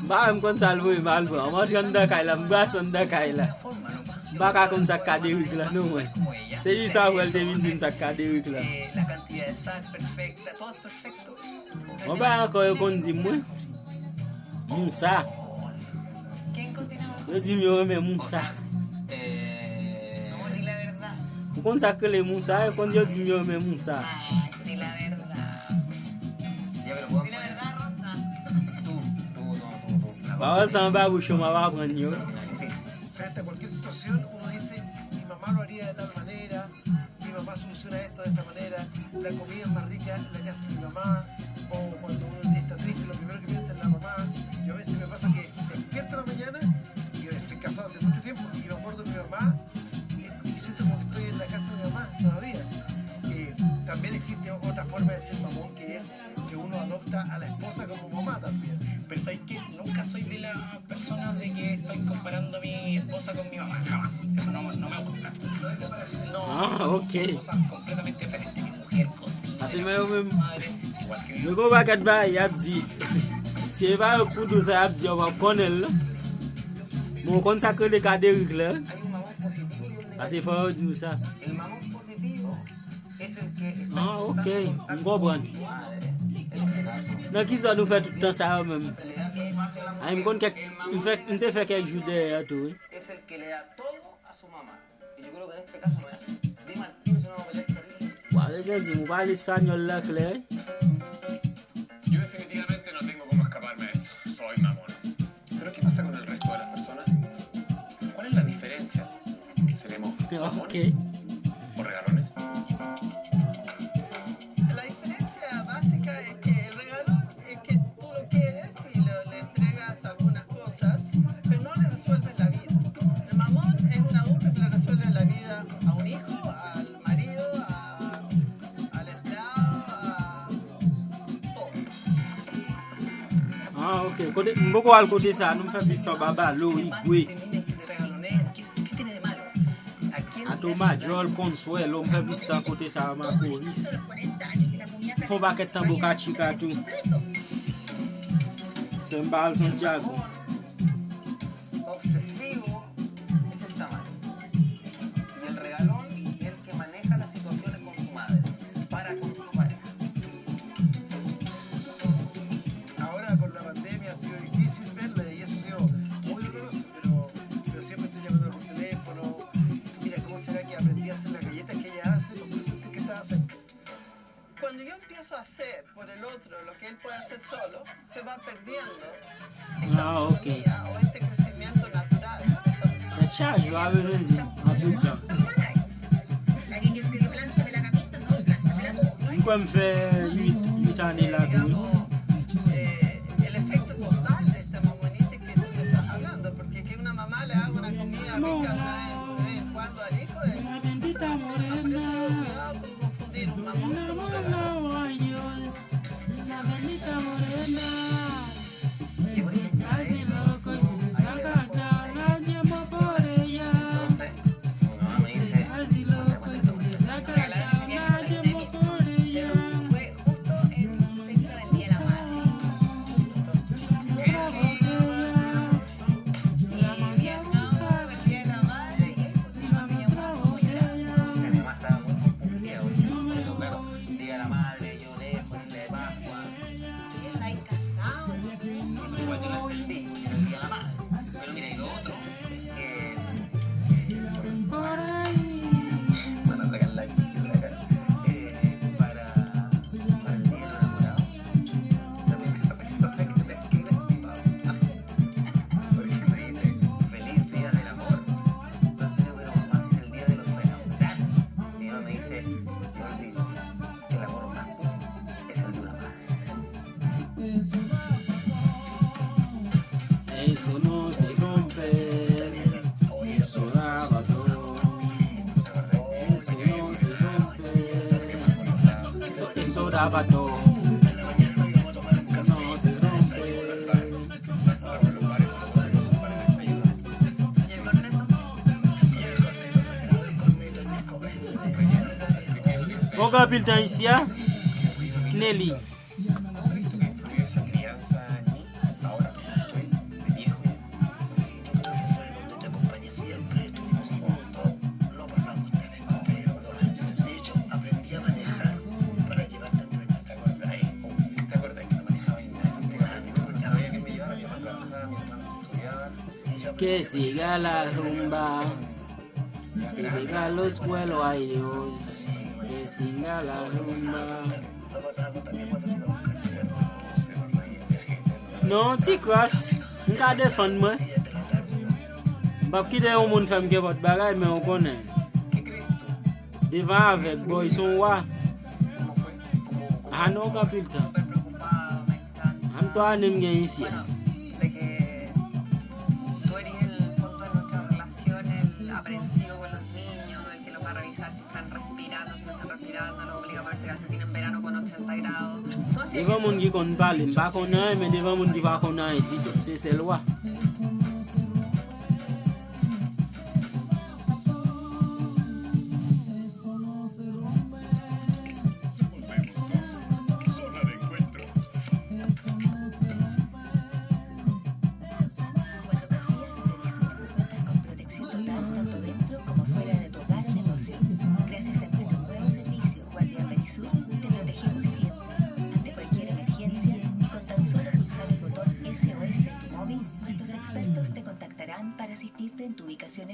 Ba em kon salvo e mal bo, mo kan da kaila, m'ba son da kaila. Ba ka kon sak cadre là, non, ouais. C'est lui ça, elle devine d'une sac cadre là. la cantidad de sal perfecta, todo es perfecto. On va encore qu'on dit moi. Moussa. ¿Quién cocina más? Yo dis yo mais Moussa. No, di la verdad. On sacre Moussa, quand yo dis yo mais Moussa. Ay, di la verdad. Ya, pero puedo Di la verdad, Rosa. Ba ça va vous choma va prendre yo. Frente a cualquier situación, uno dice, mi mamá lo haría de tal manera, mi mamá soluciona esto de esta manera, la comida es más rica en la casa de mi mamá, o cuando uno está triste, lo primero que piensa es la mamá. Y a veces me pasa que despierto en la mañana, y yo estoy casado hace mucho tiempo, y me acuerdo de mi mamá, y siento como que estoy en la casa de mi mamá todavía. También existe otra forma de ser mamón, que es que uno adopta a la esposa como mamá también. Pero sabes que nunca soy de las personas de que estoy comparando a mi esposa con mi mamá, jamás. Eso no me gusta. No, Ah, ok. cosas completamente diferentes. Mi mujer cocina, Asi mi même madre, igual que mi yo go bagat ba y a dit. Si va pour tout ça a dit on va connaître. Mon kon sacre le cadre là. Asi faut dire ça. El mamón positivo es el que está Ah, ok. On comprend. Non, qui ça nous fait tout le temps ça même. Ah, il me compte il te fait quelques jours de tout. es el que le da todo a su mamá. Y yo creo que en este caso no es. Dime al tío si no va a pelear terrible. Wa les dit, on va l'espagnol là clair. Yo definitivamente no tengo cómo escaparme de esto. Soy mamón. Pero ¿qué pasa con el resto de las personas? ¿Cuál es la diferencia? ¿Seremos mamones Ok. o regalones? La diferencia básica es que el regalón es que tú lo quieres y le entregas algunas cosas, pero no le resuelves la vida. El mamón es un adulto que le resuelve la vida a un hijo, al marido, al esclavo, a todo. Ah, ok. Côté beaucoup al côté ça, nous fait piston baba l'eau, oui. De regalonera, ¿qué tiene de malo? ¿A quién A Thomas Joel Consuelo, me fait piston côté ça ma coris. Faut pas que tambo ka chica tout. C'est un bal Santiago. obsesivo es el tamaño. Y el regalón es el que maneja las situaciones con su madre. Para paso a hacer por el otro lo que él puede hacer solo, se va perdiendo Ah, ok. o este crecimiento natural. La charge va a venir adulta. Pourquoi me fait 8 années là tout? El efecto total de esta mamonita que tú te estás hablando, porque que una mamá le haga una comida rica de vez en cuando al hijo de cuidado con confundir un mamón con un regalo. La bendita morena. Eso no se rompe, eso daba todo. Eso no se rompe, eso daba todo. No se rompe. On va appeler le temps ici, hein? Nelly. Que siga la rumba, que diga los cuelos a Dios, que siga la rumba. Non, ti cross, m'ka défendre moi. M'pa quitter au monde femme que votre bagage mais on connaît. Devant avec boy son wa. Ah non, pas plus le temps. Am toi nem gen ici. Devant moun qui kon parle, m'pa connait mais devant moun qui pa connait dit c'est loi.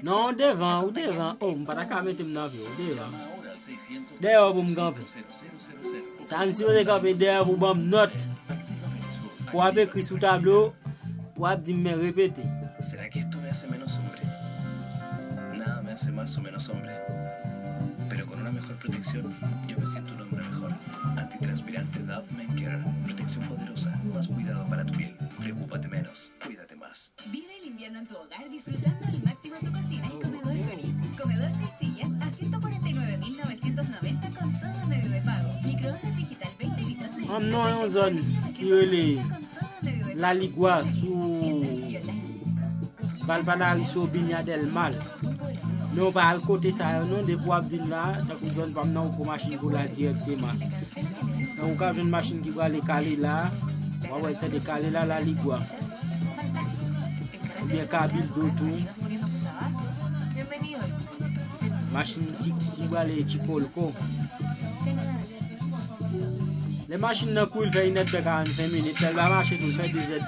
Non, devant, ou devant. Oh, m'pa ta ka mette m'nan vie, ou devant. Derrière pour m'gamper. Ça m'si vous camper derrière pour bam note. Pour écrire sur tableau, pour dire me répéter. ¿Será que esto me hace menos hombre? Nada me hace más o menos hombre. Pero con una mejor protección, yo me siento un hombre mejor. Antitranspirante Dove Men Care. Protección poderosa, más cuidado para tu piel. Preocúpate menos, cuídate más. Vive el invierno en tu hogar disfrutando al máximo tu cocina y comedor feliz. Comedor 6 sillas a 149.990 con todo medio de pago. Microondas digital 20 litros de Non, yon zone qui relè La Ligua sous Valpanari sous Bigna del Mal. Non pas à côté ça non de pour ville là, ça que zone pas non pour machine pour la directement. Donc quand une machine qui va aller caler là, on va être décaler là La Ligua. Ou bien cabine d'auto. Machine qui va aller Chipolco. Les machines ne coulent fait une de 45 minutes, elle va marcher tout fait 2 heures.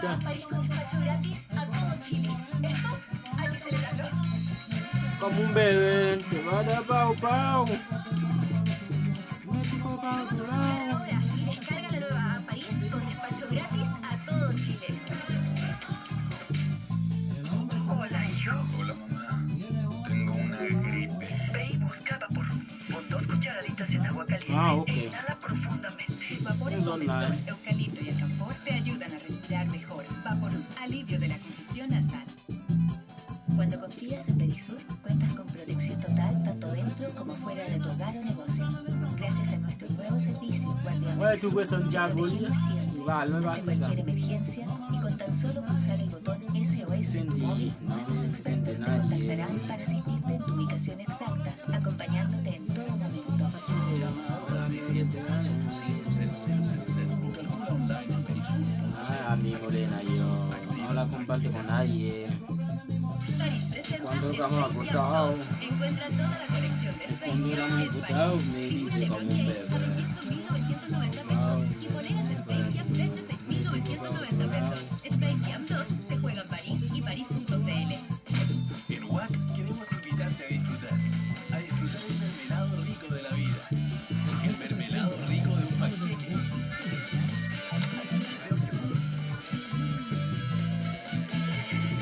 Comme un bébé, te va de pau pau. Ah, ok. Vapores Es online. Domestos, eucalipto y alcanfor te ayudan a respirar mejor. Vaporub, alivio de la congestión nasal. Cuando confías en Perisur, cuentas con protección total tanto dentro como fuera de tu hogar o negocio. Gracias a nuestro nuevo servicio, Guardián Oye, tú ves un Jaguar. Vale, no vas a cualquier usar. emergencia y con tan solo pulsar el botón SOS en tu móvil, nuestros expertos te contactarán para asistirte en tu ubicación exacta, acompañándote en todo momento. Ay, amigo Lena, yo no la comparto con nadie. París presenta Cuando estamos Space Jam acostados, 2. Encuentra toda la colección de Space cuando Jam estamos en acostados, París. me Figuras dice de como un Bronx bebé. a 200.990 pesos y poleras Space Jam 3 de 6.990 pesos. Space Jam 2 se juega en París y París.cl. En WAC queremos invitarte a disfrutar el mermelado rico de la vida. El mermelado rico de un panqueque.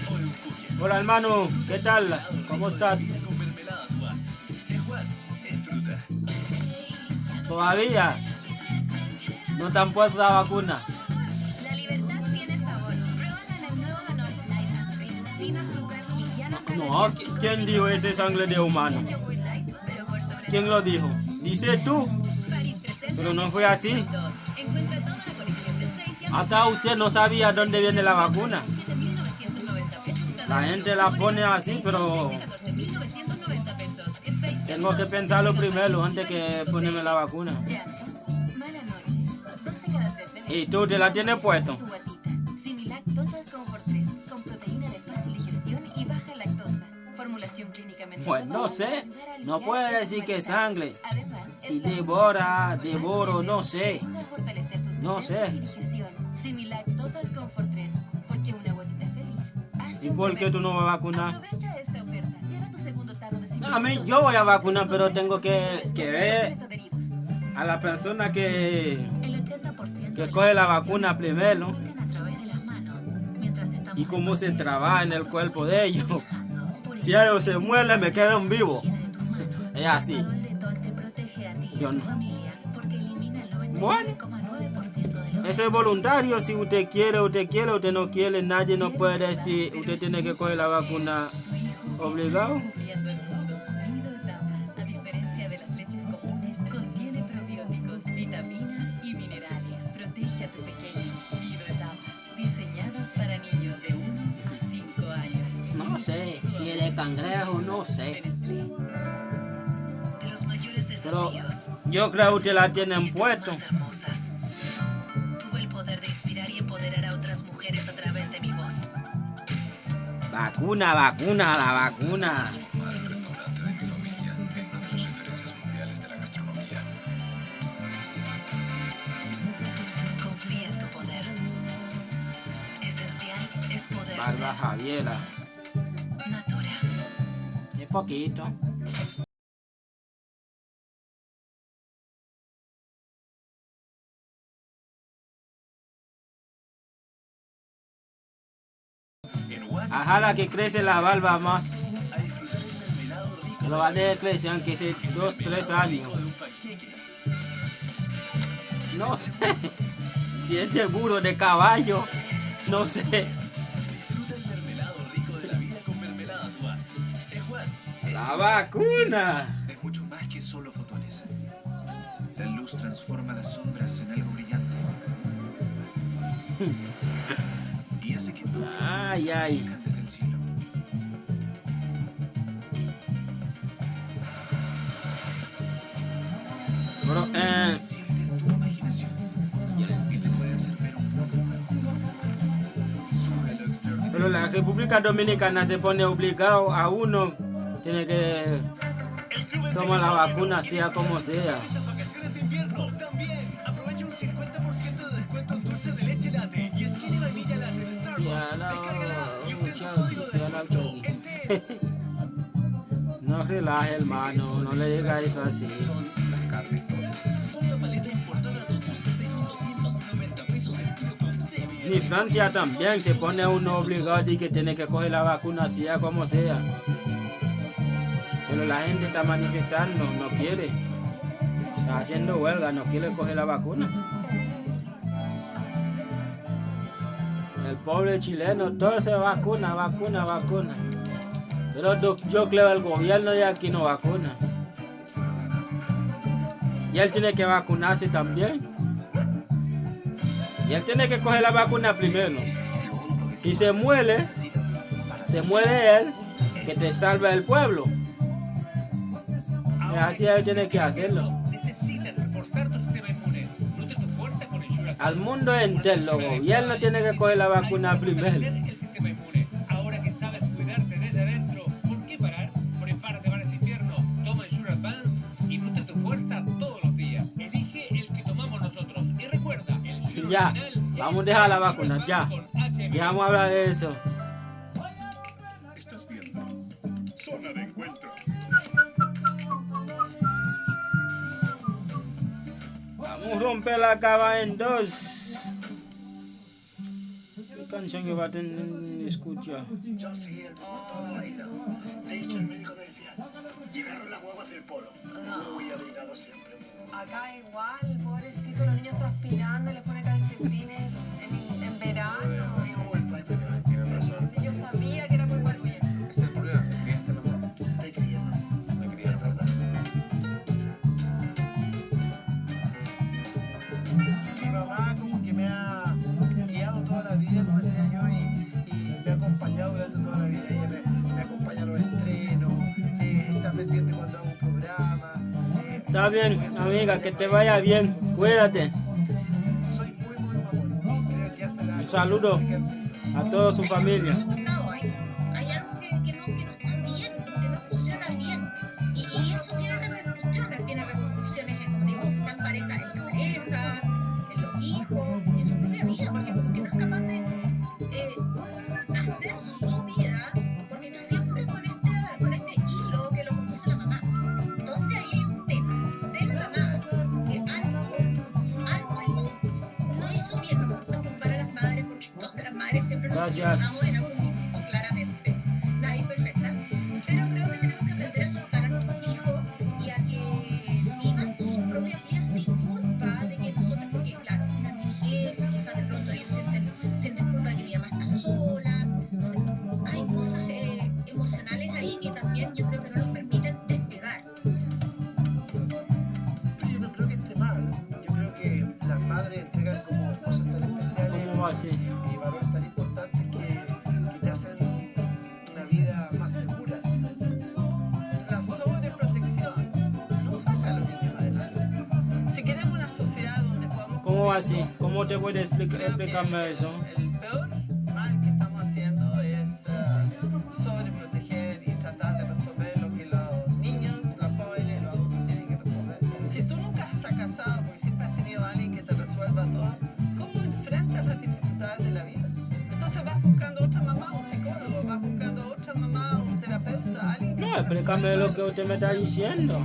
O de un cookie. Hola hermano, ¿qué tal? ¿Cómo estás? Con mermeladas WAC. Es WAC, es fruta. ¿Todavía? ¿No te han puesto la vacuna? La libertad tiene sabor. Pruébala en el nuevo Danone Light and Free. Sin azúcar, liviano, No, ¿quién dijo ese sangre de humano? ¿Quién lo dijo? Dice tú. París presenta Pero no fue así. 2. Encuentra toda la colección de Space Jam Hasta usted no sabía dónde viene la vacuna. 7.990 pesos. La gente la pone así, pero 14.990 pesos. Space Jam tengo que pensarlo primero antes que ponerme la vacuna. Mala noche. 2 de cada 3 bebés ¿Y tú te la tienes puesto? su guatita. Similac Total Comfort 3 con proteína de fácil digestión y baja lactosa. Formulación clínicamente Pues no probada sé, para ayudar a no aliviar puede las decir que es malestares. sangre. Además, Si es la devoro, no sé. ayuda a fortalecer sus No defensas sé. y digestión. Similac Total Comfort 3, porque una guatita feliz hace ¿Y un por bebé qué tú no vas a vacunar? Aprovecha esta oferta. Lleva tu segundo tarro de A mí yo voy a vacunar, pero tengo que ver a la persona que El 80% que coge la vacuna primero a través de las manos, mientras estamos y cómo se trabaja en el cuerpo de ellos. Si ellos se mueren, me quedan vivos. Es así. Detol te protege a ti y Yo a tu no. familia, porque elimina el Bueno, 99,9% de los eso es voluntario. Si usted quiere, usted no quiere. Nadie nos puede decir, usted tiene que coger la vacuna obligado. Viendo el mundo. Hidroetapas, a diferencia de las leches comunes, contiene probióticos, vitaminas y minerales. Protege a tu pequeño. Hidroetapas, diseñadas para niños de 1 a 5 años. No sé, si eres cangrejo, no sé. De los mayores Pero desafíos, yo creo que usted la tienen puesto. más hermosas. Tuve el poder de inspirar y empoderar a otras mujeres a través de mi voz. Vacuna, la vacuna. El restaurante de mi familia, en una de las referencias mundiales de la gastronomía. Confía en tu poder. Esencial es poder Barba ser Javiera. Natura. Es poquito. En WAC Ajá, que crece la barba más. a disfrutar el mermelado rico Lo va a dejar crecer aunque sea 2, 3 años. de un panqueque. No sé. Si es de burro, de caballo. No sé. Disfruta el mermelado rico de la vida con mermeladas WAC. Es WAC. La vacuna. Es mucho más que solo fotones. La luz transforma las sombras en algo brillante. Y hace que todo Ay, ay. desde el cielo. Pero, Siente tu imaginación y te puede hacer ver un mundo nuevo. Sube lo extraordinario. pero la República Dominicana se pone obligado a uno. Tiene que tomar la vacuna sea como sea. Estas vacaciones de invierno también. Aprovecha un 50% de descuento en dulce de leche latte y skinny vainilla latte de Starbucks. No relaje, hermano. No le diga eso así. Las carnes todas. Una paleta importada de dulces 6.290 pesos el kilo con CBS. Ni Francia también se pone uno obligado y que tiene que coger la vacuna sea como sea. Pero la gente está manifestando, no quiere. Está haciendo huelga, no quiere coger la vacuna. El pobre chileno, todo se vacuna. Pero yo creo que el gobierno de aquí no vacuna. Y él tiene que vacunarse también. Y él tiene que coger la vacuna primero. Si se muere él, que te salve el pueblo. Y así él tiene que hacerlo. Al mundo entero, el gobierno tiene que coger la vacuna primero. Ahora que sabes cuidarte desde adentro, ¿por qué parar? Prepárate para ese invierno. Toma Ensure Advance y nutre tu fuerza todos los días. Elige el que tomamos nosotros. Y recuerda, el Ensure Ya, original vamos a dejar la vacuna, ya. Ya vamos a hablar de eso. Estás viendo Zona de Encuentro. Vamos a romper la cava en dos. ¿Qué canción que va a tener escucha? Yo fui el doctor toda la vida. De hecho, el médico me decía, llegaron las guaguas del polo. Muy abrigado siempre. Acá igual, pobrecito, los niños transpirando, les ponen calcetines en verano. Tienen razón. Yo sabía que era por igual, oye. Ese es el problema, me criaste en amor. Estoy creyendo. Me criaste, ¿verdad? Mi mamá como que me ha guiado toda la vida, como decía yo, y me ha acompañado durante toda la vida. Ella me acompaña a los estrenos, está pendiente cuando hago un programa. Está bien, amiga, que te vaya bien. Cuídate. Soy muy mamón. Creo que hace la... Un saludo a toda su familia. No, hay algo que no está bien, que no funciona bien. Y eso tiene repercusiones en, como digo, las parejas, en la pareja, en los hijos, en su propia vida, porque como que no es capaz de hacer su vida, porque no siempre con este hilo que lo conduce la mamá. Entonces ahí hay un tema de la mamá, que algo ahí no hizo bien. No me gusta culpar a las madres, porque todas las madres siempre nos Gracias. equivocamos en algún momento, claramente. Nadie es perfecta. Pero creo que tenemos que aprender a soltar a nuestros hijos y a que vivan sus propias vidas sin culpa de que nosotros, porque claro, una vejez, quizás de pronto ellos sienten culpa de que mi mamá está sola. Hay cosas emocionales ahí que también yo creo que no nos permiten despegar. Yo no creo que esté mal. Yo creo que las madres entregan como cosas tan especiales ¿Cómo va a ser? y valores tan importantes que te hacen una vida más segura. La sobreprotección no saca lo que lleva adelante. Si queremos una sociedad donde podamos... ¿Cómo va así? ¿Cómo te puedes explicarme eso? El peor mal que estamos haciendo es sobreproteger y tratar de resolver lo que los niños, los jóvenes, los adultos tienen que resolver. Si tú nunca has fracasado porque siempre has tenido a alguien que te resuelva todo, ¿cómo enfrentas las dificultades de la vida? Entonces vas buscando otra mamá, un psicólogo, vas buscando otra mamá, un terapeuta, alguien que... No, explícame lo que usted me está diciendo.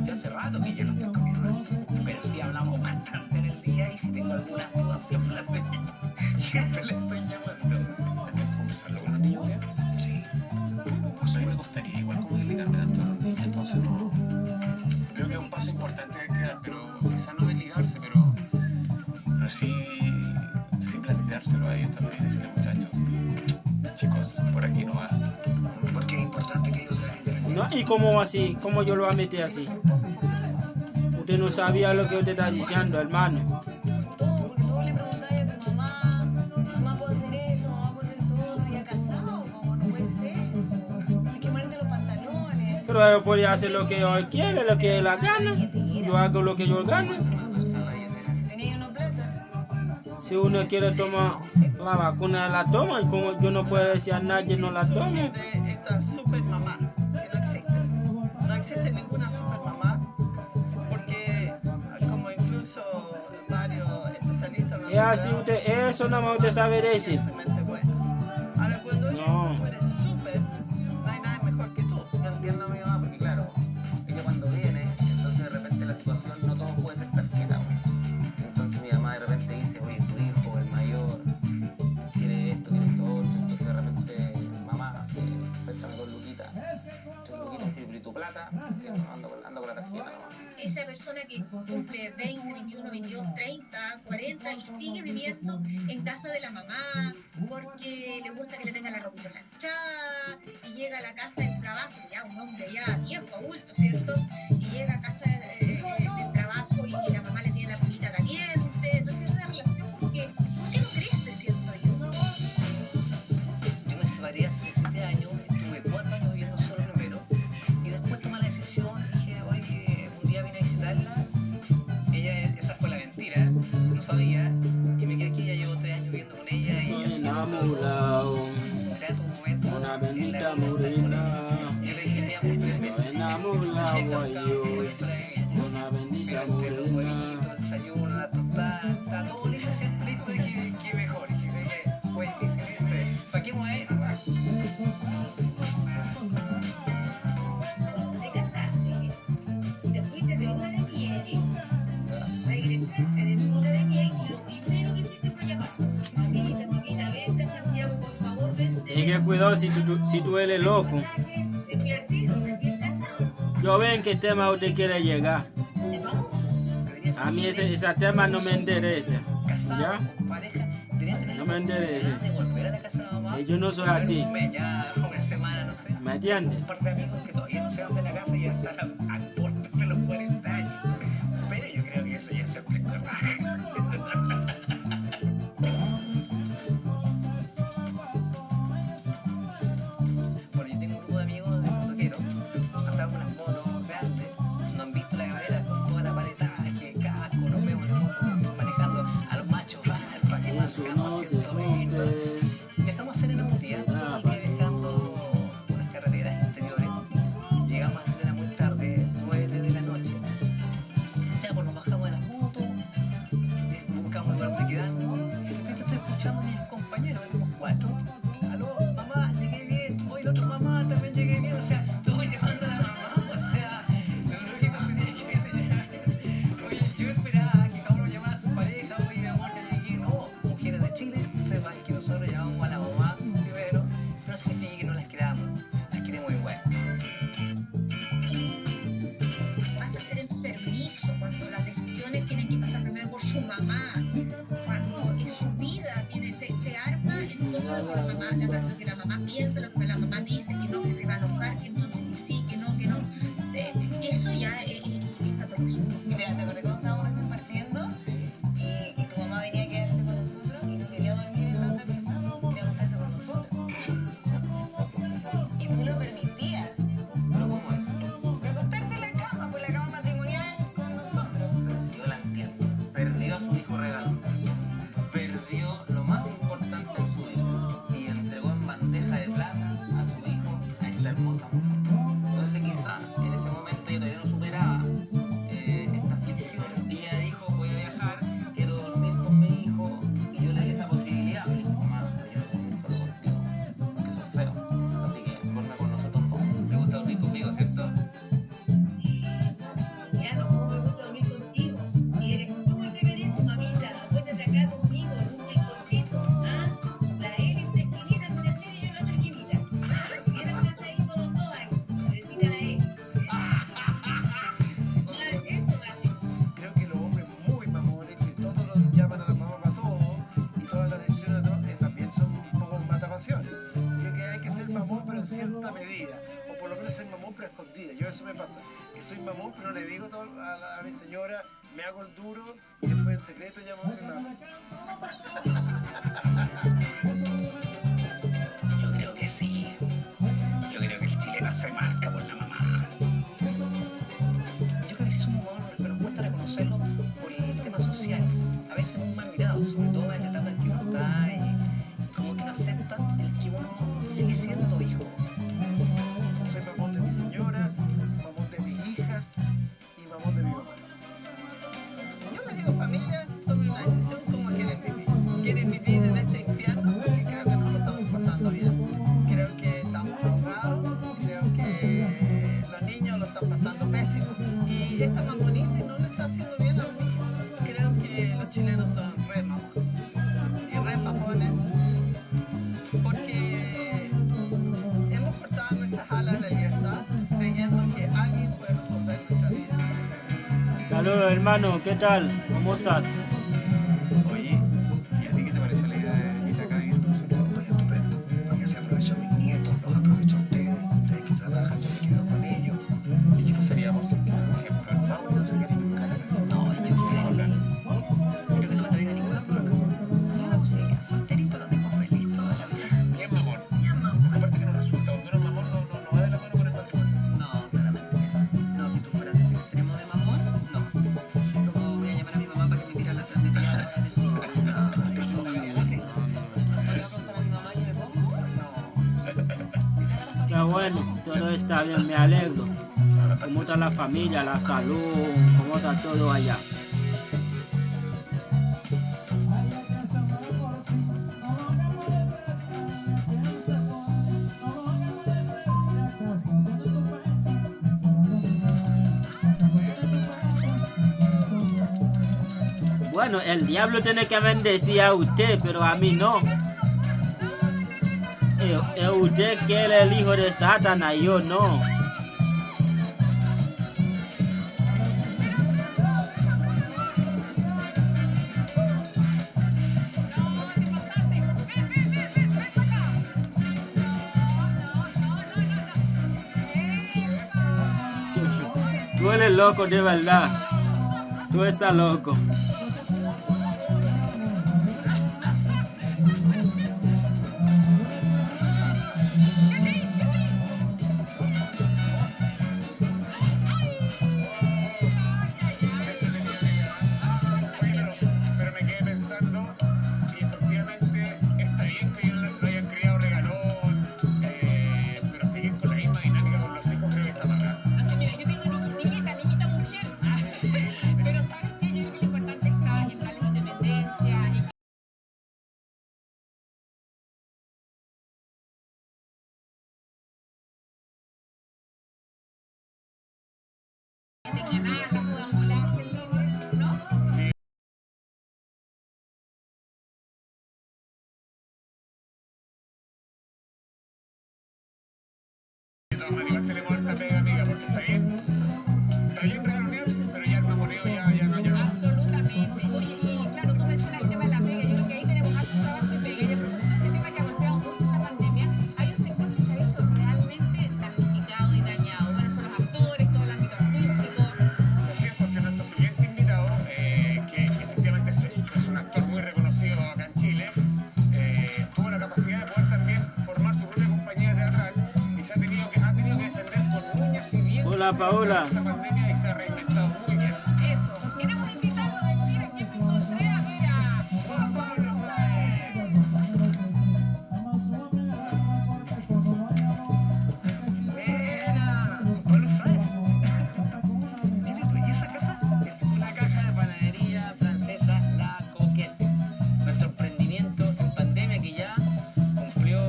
Yo hace rato que yo no estoy con mi mamá, pero sí hablamos bastante en el día y si tengo alguna duda siempre le estoy llamando. ¿Conversarlo con los niños? Sí. Pues a mí me gustaría igual como desligarme tanto de los niños, entonces no. Creo que es un paso importante que queda, pero quizá no desligarse, pero sí planteárselo a ellos también, decirle muchachos, chicos, por aquí no va. Porque es importante que ellos sean intelectuales. No, ¿y cómo así? ¿Cómo yo lo voy a meter así? Usted no sabía lo que usted está diciendo, hermano. Tú le preguntabas a tu mamá puede hacer eso, mamá puede hacer todo, ya casado, como no puede ser. Hay que ponerte los pantalones. Pero yo podía hacer lo que yo quiero, lo que la gana. Yo hago lo que yo gano. Tenía una plata. Si uno quiere tomar la vacuna, la toma. Y como yo no puedo decir a nadie no la tome. Esta super mamá, que no existe. No existe ninguna super mamá, porque como incluso varios especialistas... Es así, usted, eso nada más usted sabe decir. Ahora cuando No. tú eres súper, no hay nada mejor que tú. Yo entiendo a mi mamá porque claro, ella cuando viene, entonces de repente la situación no todo puede ser perfecta. Entonces mi mamá de repente dice, oye, tu hijo, el mayor, quiere esto, otro. Entonces de repente, mamá, préstame 2 luquitas. 3 luquitas, sí, pero tu plata, ando con la tarjeta nomás. Esa persona que cumple 20, 21, 22, 30, 40 y sigue viviendo en casa de la mamá porque le gusta que le tenga la ropa planchada y llega a la casa del trabajo, ya un hombre ya viejo, adulto, ¿cierto? Y llega a casa del trabajo y la mamá le tiene la comida caliente. Entonces es una relación como que no tiene triste, siento yo. Yo me separé hace 7 años, estuve 4 años viviendo solo primero y después tomé la decisión, dije, oye, un día vine a visitarla, esa fue la mentira, no sabía, y me quedé aquí, ya llevo 3 años viviendo con ella y Estoy enamorado, una bendita morena. yo le dije, mi amor, 3 meses. Estoy enamorado, ay Dios, una bendita morena. Desayuno, la tostada, está todo listo, siempre listo, dije, qué mejor, dije, oye, ¿para qué mueve? Cuando te casaste y te fuiste de luna de miel, regresaste de luna de miel y lo primero que hiciste fue llamar. Mamita, vente a Santiago, por favor, vente. Ten que cuidado si tú eres loco. Te fui al piso, te fui casado. Yo ven qué tema usted quiere llegar. A mí ese tema no me interesa. ¿Ya? No me interesa. Y yo no soy así. ¿Me entiendes? Un par de amigos que todavía no se van de la casa y ya están a puertas de los 40 años. Pero yo creo que eso ya se aplica. Bueno, yo tengo un grupo de amigos de motoqueros, andamos unas motos grandes, no han visto la carrera con toda la paletada, que casco, nos vemos en moto, manejando a los machos, para que más Eso no se rompe. Dejamos hacer en un día y que dejando unas carreteras interiores, llegamos a Serena muy tarde, 9 de la noche. Ya pues nos bajamos de las motos, buscamos el lugar donde quedarnos, y de repente estoy escuchando a mis compañeros, éramos 4. Aló, mamá, llegué bien, hoy la otra mamá también llegué bien, o sea, estoy llevando a la mamá, o sea, lo lógico tenía que ser ya. Oye, yo esperaba que cada uno llamara a su pareja, oye, mi amor, ya llegué, no, mujeres de Chile, sepan que nosotros llamamos a la mamá primero, no significa que no las queramos, las queremos igual. Basta ser enfermizo cuando las decisiones tienen que pasar primero por su mamá. Cuando en su vida se arma en torno a lo que la mamá, lo que la mamá piensa, lo que la mamá dice, que no, que se va a enojar, que no, que sí, que no, que no. Eso ya es patología. Mira, te acordé cuando estábamos compartiendo y tu mamá venía a quedarse con nosotros y no quería dormir en la otra pieza, quería acostarse con nosotros. Y tú lo permitías. Pero ¿cómo es? De acostarse en la cama, pues la cama matrimonial con nosotros. Si yo la entiendo. Perdió a su hijo regalo. Perdió lo más importante en su vida. Y entregó en bandeja de plata a su hijo a esta hermosa mujer. Entonces quizás en ese momento yo todavía no superaba esta aflicción. Y ella dijo, voy a viajar, quiero dormir con mi hijo. Y yo le di esa posibilidad. Me dijo, mamá, yo no dormir solo contigo, porque soy feo. Así que duerme con nosotros dos. ¿Te gusta dormir conmigo, cierto? Ya no puedo dormir contigo. Y eres tú el que me dices, mamita, acuéstate acá conmigo en un rinconcito. ¿Ah? La Eli en una esquinita, en una esquina y yo en la otra esquinita. ¿Ah? Y ahora estás ahí con los dos ahí. Necesita la Eli. Eso hace. Creo que los hombres muy mamones, que todos los llaman a la mamá para todo, y todas las decisiones también son un poco matapasiones. Creo que hay que ser mamón, pero en cierta medida, o por lo menos ser mamón, pero escondida. Yo eso me pasa, que soy mamón, pero no le digo todo a mi señora, me hago el duro, y después en secreto llamo a mi mamá. Yo creo que sí. Yo creo que el chileno se marca por la mamá. Yo creo que sí somos mamones, pero nos cuesta reconocerlo por el tema social. A veces es mal mirado, sobre todo en la etapa en que uno está y como que no acepta el que uno sigue siendo hijo. Soy mamón de mi señora, mamón de mis hijas y mamón de mi mamá. Yo me digo familia, tome una decisión como quieren vivir en este infierno, porque creo que no lo estamos pasando Aló, hermano, ¿qué tal? ¿Cómo estás? Oye, ¿y a ti qué te pareció la idea de venir acá a vivir con nosotros? Oye, estupendo. Porque se aprovechan mis nietos, los aprovecho a ustedes que trabajan, yo me quedo con ellos. ¿Y qué pasaría vos si, por ejemplo, el Mau no se quiere buscar acá? No, yo creo que no me traiga ninguna problema. Yo no sé, solterito lo tengo feliz toda la vida. ¿Qué es mamón? Aparte que no resulta, cuando eres mamón no va de la mano con el matrimonio. No, claramente. No, si tú fueras ese extremo de mamón, no. ¿Cómo voy a llamar a mi mamá para que me tire la tras de piedra ahora en el día? No, ¿le voy a contar a mi mamá que me pongo? No. Qué bueno, todo está bien, me alegro. ¿Cómo está la familia, la salud? ¿Cómo está todo allá? Bueno, el diablo tiene que bendecir a usted, pero a mí no. Es usted que es el hijo de Satanás, yo no. Tú eres loco de verdad. Tú estás loco. Pero me quedé pensando si efectivamente está bien que yo lo hayan criado regalón, pero seguir con la misma dinámica con los hijos creo que está mal. Mira, yo tengo niñita mujer, pero ¿sabes qué? Yo creo que lo importante está en darle independencia y que nada, la puedan volarse, ¿no? De todas maneras tenemos esta pega, amiga, porque está bien regalonear, pero ya el mamoneo ya no. Absolutamente. Oye, y claro, tú mencionas el tema de la pega. Yo creo que ahí tenemos harto trabajo y pega. Y a propósito de este tema que ha golpeado mucho esta pandemia, hay un sector que se ha visto realmente damnificado y dañado. Bueno, son los actores, todo el ámbito artístico. Así es, porque nuestro siguiente invitado, que efectivamente es un actor muy reconocido acá en Chile, tuvo la capacidad de poder también formar su propia compañía teatral y se ha tenido que defender con uñas y dientes Hola, Paola. esta pandemia y se ha reinventado muy bien. Eso. Queremos invitarlo a decir aquí en Contrea, mira, Juan Pablo Fraez. La caja de panadería francesa La Coquette. Nuestro emprendimiento en pandemia que ya cumplió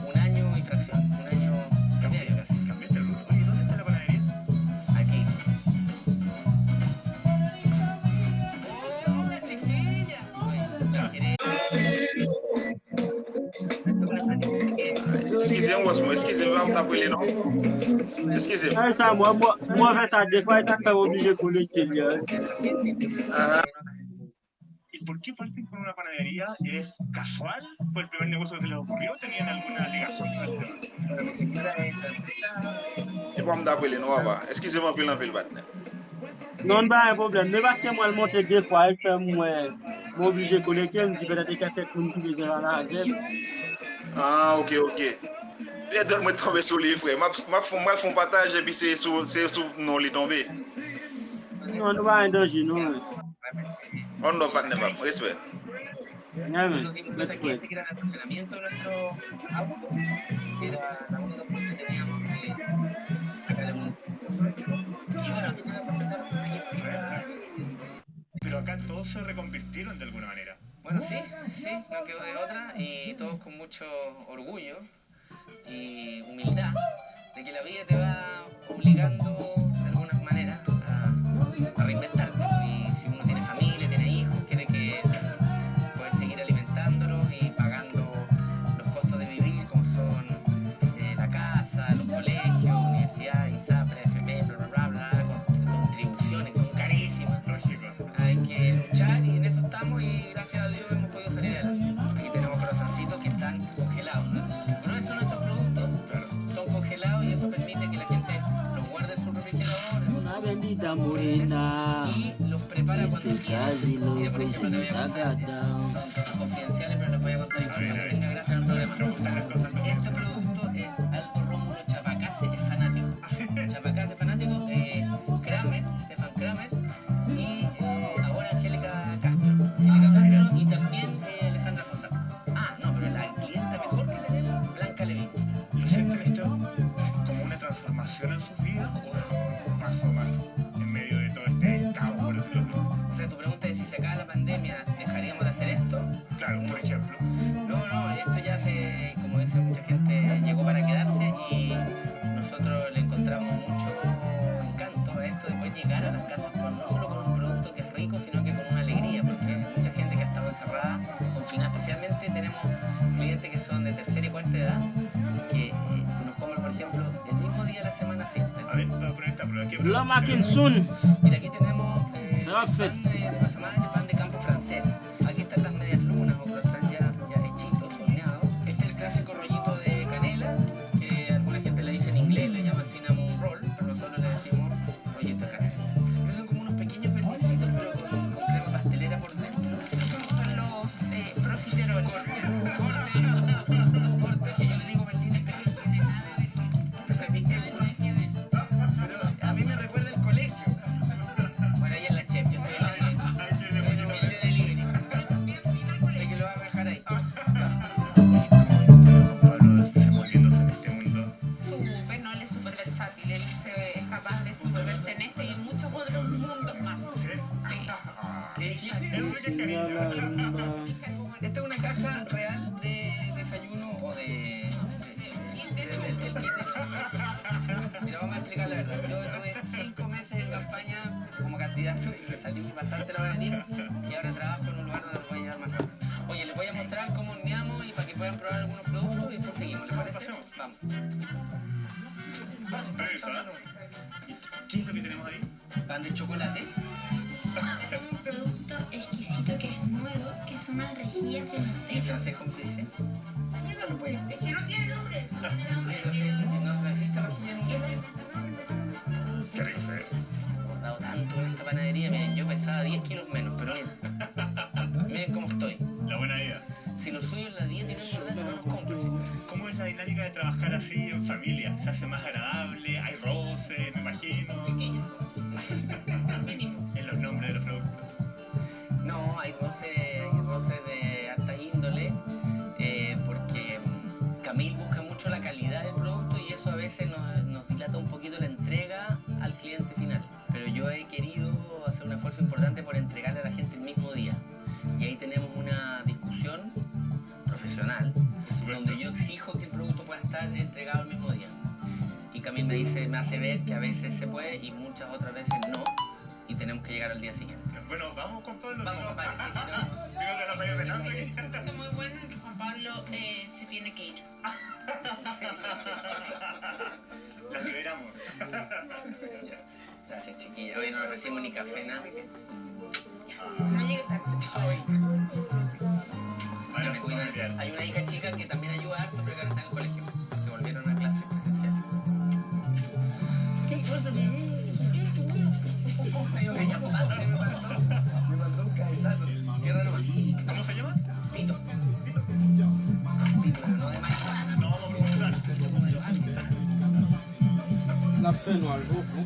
un año y fracción, un año y medio casi. Cambiaste el rubro. Oye, ¿dónde está la panadería? Aquí. Excusez-moi, m'appeler non? Excusez-moi. Ça, moi, avec ça, des fois, je suis obligé de connecter. ¿Y por qué partir con una panadería? ¿Es casual? ¿Fue el primer negocio que se les ocurrió? ¿Tenían alguna ligación con el tema? Je peux m'appeler non, papa. Excusez-moi, m'appeler en pile battre. Non, pas un problème. Mais parce que moi, le montre des fois, il fait moi obligé de connecter, je me dis peut-être qu'il y a quelqu'un qui veut aller à la Ah, ok. Et donc, moi, tomber sur les frères. Ma font partage et puis c'est sur non, les tomber. Non, nous pas un danger, non. On doit pas ne respect. Yeah, man. Let's go. Este que era el estacionamiento de nuestro auto, que era la única opción que teníamos de acá de mundo. Y bueno, Pero acá todos se reconvirtieron de alguna manera. bueno, sí, no quedó de otra y todos con mucho orgullo y humildad de que la vida te va obligando de alguna manera a reinventarte. Y si uno tiene familia, tiene hijos, quiere que poder seguir alimentándolos y pagando los costos de vivir, como son la casa, los colegios, universidad, ISAPRE, FP, bla, contribuciones, son Mamacita morena, y los prepara cuando este casi quieren. loco y se me saca down. Son cosas confidenciales, pero les voy a contar información. Venga, gracias al programa. Este producto es Alto Rómulo Chapacase, es fanático. Chapacase fanático, Kramer, Stefan Kramer, y ahora Angélica Castro. Y también Alejandra Sosa. Ah, no, pero la clienta mejor que tenemos, Blanca Levin. ¿Lo sienten esto como una transformación en sus vidas o más o menos en medio de todo este caos, por decirlo así? O sea, tu pregunta es si se acaba la pandemia, ¿dejaríamos de hacer esto? Claro, por ejemplo. No, esto ya se, como dice mucha gente, llegó para quedarse y nosotros le encontramos mucho encanto a esto de poder llegar a las casas no solo con un producto que es rico, sino que con una alegría, porque mucha gente que ha estado encerrada, confinada, especialmente tenemos clientes que son de tercera y cuarta edad, que nos comen, por ejemplo, el mismo día de la semana fiesta. A ver, voy a poner esta prueba aquí. La Mackinson. Mira, aquí tenemos Se va a hacer. pan de campo francés. Aquí están las medias lunas o croissants ya hechitos, horneados. Este es el clásico rollito de canela, que alguna gente le dice en inglés, le llama cinnamon roll, pero nosotros le decimos rollito de canela. Estos son como unos pequeños pernicitos, pero con crema pastelera por dentro. Son los profiteroles. Cortes, que yo le digo berlines pequeños. Pero a mí me recuerda el colegio. Bueno, ahí en la chef, yo soy el delivery. Sé que lo va a dejar ahí. Desenvolviéndose en este mundo. Súper, no, él es súper versátil, él es capaz de desenvolverse en este y en muchos otros mundos más. Esta es una caja real de desayuno o de Mira, vamos a explicar la verdad. Yo tuve 5 meses en campaña como candidato y me salí bastante la batería y ahora trabajo en un lugar donde voy a llegar más rápido. Oye, les voy a mostrar cómo horneamos y para que puedan probar algunos productos y después seguimos. ¿Les parece? Vamos. ¿Qué es lo que tenemos ahí? Pan de chocolate. Un producto exquisito que es nuevo, que son mantequillas de ¿En Nutella. francés cómo se dice? No lo puedes decir. Es que no tiene nombre. No tiene nombre. No se necesita rejilla nunca. Qué rico se ve. He engordado tanto en esta panadería. Miren, yo pesaba 10 kilos menos, pero miren cómo estoy. La buena vida. Si lo suyo es la dieta y no engordar, no los compro. ¿Cómo es la dinámica de trabajar así en familia? ¿Se hace más agradable? ¿Hay roce? Me imagino. En los nombres de los productos. No, hay roces de alta índole, porque Camil busca mucho la calidad del producto y eso a veces nos dilata un poquito la entrega al cliente final. Pero yo he querido hacer un esfuerzo importante por entregarle a la gente el mismo día. Y ahí tenemos una discusión profesional, donde yo exijo que el producto pueda estar entregado el mismo día. Y Camil me hace ver que a veces se puede y muchas otras veces no, y tenemos que llegar al día siguiente. Bueno, vamos con Pablo. Vamos, compadre, sí, sí, no. Creo que nos vaya penando aquí. Está muy bueno que Juan Pablo se tiene que ir. La liberamos. Gracias, chiquilla. Hoy no nos recibimos ni café, nada. No llegue tarde. Bueno, hay una hija chica que también ayuda harto, pero que ahora está en el colegio. Se volvieron a clase presencial. Qué gordo que es. Me mandó un cabezazo. Cierra nomás. ¿Cómo se llama? Pito. Pito, pero no de maíz. No, vamos a conversar. La fe no al bufo.